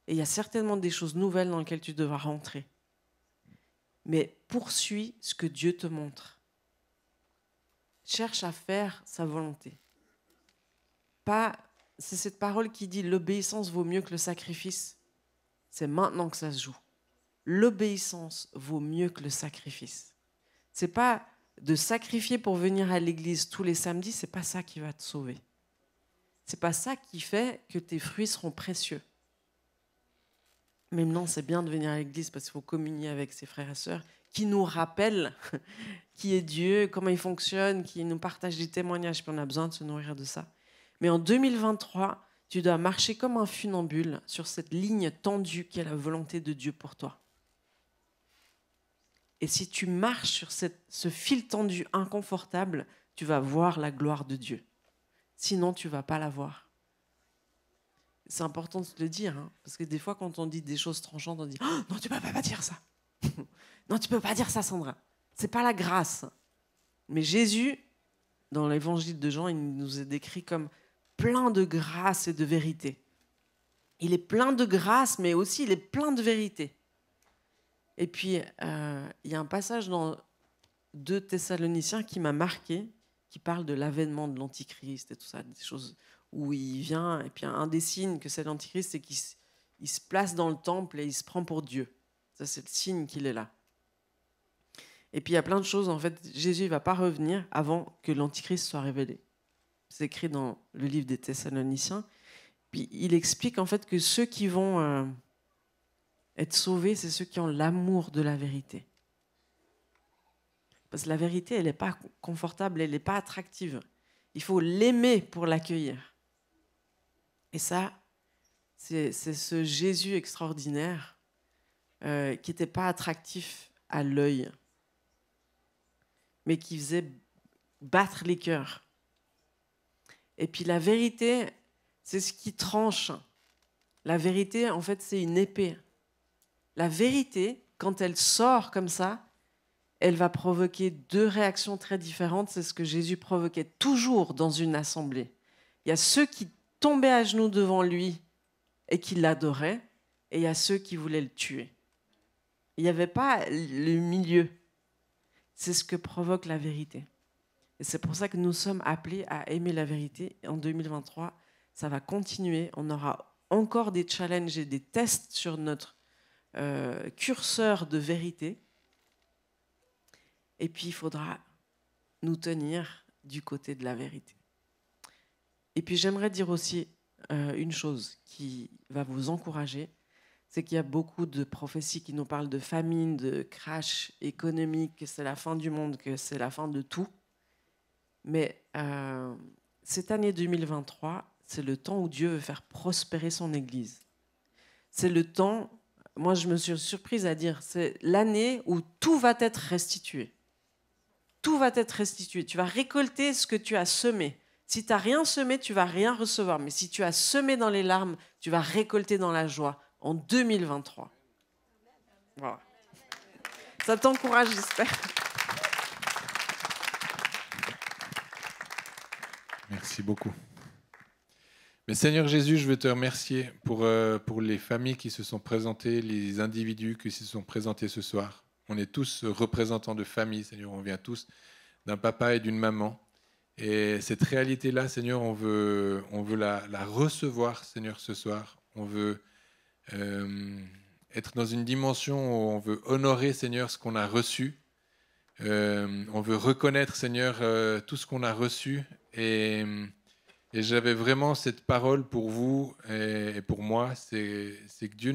et il y a certainement des choses nouvelles dans lesquelles tu devras rentrer. Mais poursuis ce que Dieu te montre. Cherche à faire sa volonté. C'est cette parole qui dit l'obéissance vaut mieux que le sacrifice. C'est maintenant que ça se joue. L'obéissance vaut mieux que le sacrifice. C'est pas de sacrifier pour venir à l'église tous les samedis, c'est pas ça qui va te sauver. C'est pas ça qui fait que tes fruits seront précieux. Même non, c'est bien de venir à l'église parce qu'il faut communier avec ses frères et sœurs qui nous rappellent qui est Dieu, comment il fonctionne, qui nous partagent des témoignages, puis on a besoin de se nourrir de ça. Mais en 2023, tu dois marcher comme un funambule sur cette ligne tendue qui est la volonté de Dieu pour toi. Et si tu marches sur ce fil tendu inconfortable, tu vas voir la gloire de Dieu. Sinon, tu ne vas pas la voir. C'est important de se le dire, hein, parce que des fois, quand on dit des choses tranchantes, on dit « Oh, non, tu ne peux pas dire ça. Non, tu ne peux pas dire ça, Sandra. Ce n'est pas la grâce. » Mais Jésus, dans l'évangile de Jean, il nous est décrit comme plein de grâce et de vérité. Il est plein de grâce, mais aussi il est plein de vérité. Et puis, il y a un passage dans 2 Thessaloniciens qui m'a marqué, qui parle de l'avènement de l'Antichrist et tout ça, des choses où il vient, et puis un des signes que c'est l'Antichrist, c'est qu'il se place dans le temple et il se prend pour Dieu. Ça, c'est le signe qu'il est là. Et puis, il y a plein de choses, en fait, Jésus ne va pas revenir avant que l'Antichrist soit révélé. C'est écrit dans le livre des Thessaloniciens. Puis, il explique, en fait, que ceux qui vont être sauvés, c'est ceux qui ont l'amour de la vérité. Parce que la vérité, elle n'est pas confortable, elle n'est pas attractive. Il faut l'aimer pour l'accueillir. Et ça, c'est ce Jésus extraordinaire qui n'était pas attractif à l'œil, mais qui faisait battre les cœurs. Et puis la vérité, c'est ce qui tranche. La vérité, en fait, c'est une épée. La vérité, quand elle sort comme ça, elle va provoquer 2 réactions très différentes. C'est ce que Jésus provoquait toujours dans une assemblée. Il y a ceux qui tombaient à genoux devant lui et qui l'adoraient, et il y a ceux qui voulaient le tuer. Il n'y avait pas le milieu. C'est ce que provoque la vérité. Et c'est pour ça que nous sommes appelés à aimer la vérité. En 2023, ça va continuer. On aura encore des challenges et des tests sur notre curseur de vérité. Et puis, il faudra nous tenir du côté de la vérité. Et puis, j'aimerais dire aussi une chose qui va vous encourager, c'est qu'il y a beaucoup de prophéties qui nous parlent de famine, de crash économique, que c'est la fin du monde, que c'est la fin de tout. Mais cette année 2023, c'est le temps où Dieu veut faire prospérer son Église. C'est le temps, moi je me suis surprise à dire, c'est l'année où tout va être restitué. Tout va être restitué. Tu vas récolter ce que tu as semé. Si tu n'as rien semé, tu ne vas rien recevoir. Mais si tu as semé dans les larmes, tu vas récolter dans la joie en 2023. Voilà. Ça t'encourage, j'espère. Merci beaucoup. Mais Seigneur Jésus, je veux te remercier pour les familles qui se sont présentées, les individus qui se sont présentés ce soir. On est tous représentants de famille, Seigneur. On vient tous d'un papa et d'une maman. Et cette réalité-là, Seigneur, on veut la recevoir, Seigneur, ce soir. On veut être dans une dimension où on veut honorer, Seigneur, ce qu'on a reçu. On veut reconnaître, Seigneur, tout ce qu'on a reçu. Et j'avais vraiment cette parole pour vous et pour moi, c'est que Dieu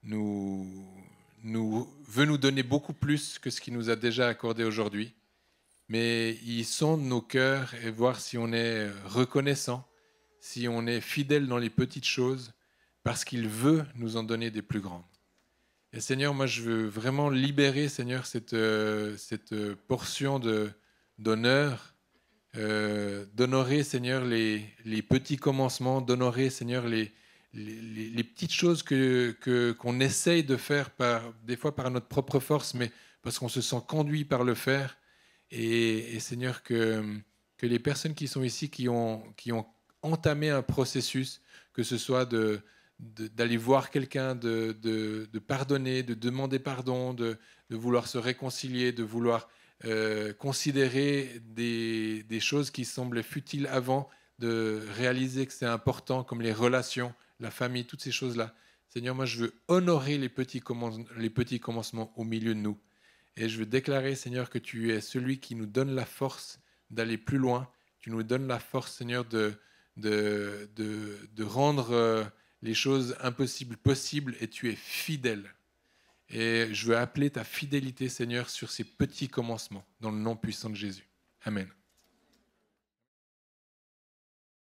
veut nous donner beaucoup plus que ce qu'il nous a déjà accordé aujourd'hui. Mais il sonde nos cœurs et voir si on est reconnaissant, si on est fidèle dans les petites choses, parce qu'il veut nous en donner des plus grandes. Et Seigneur, moi je veux vraiment libérer, Seigneur, cette portion d'honneur, d'honorer, Seigneur, les petits commencements, d'honorer, Seigneur, les petites choses qu'on essaye de faire des fois par notre propre force, mais parce qu'on se sent conduit par le faire. Et Seigneur, que les personnes qui sont ici, qui ont entamé un processus, que ce soit d'aller voir quelqu'un, de pardonner, de demander pardon, de vouloir se réconcilier, de vouloir considérer des choses qui semblaient futiles avant, de réaliser que c'est important, comme les relations, la famille, toutes ces choses-là. Seigneur, moi je veux honorer les petits commencements au milieu de nous. Et je veux déclarer, Seigneur, que tu es celui qui nous donne la force d'aller plus loin. Tu nous donnes la force, Seigneur, de rendre les choses impossibles possibles, et tu es fidèle. Et je veux appeler ta fidélité, Seigneur, sur ces petits commencements, dans le nom puissant de Jésus. Amen.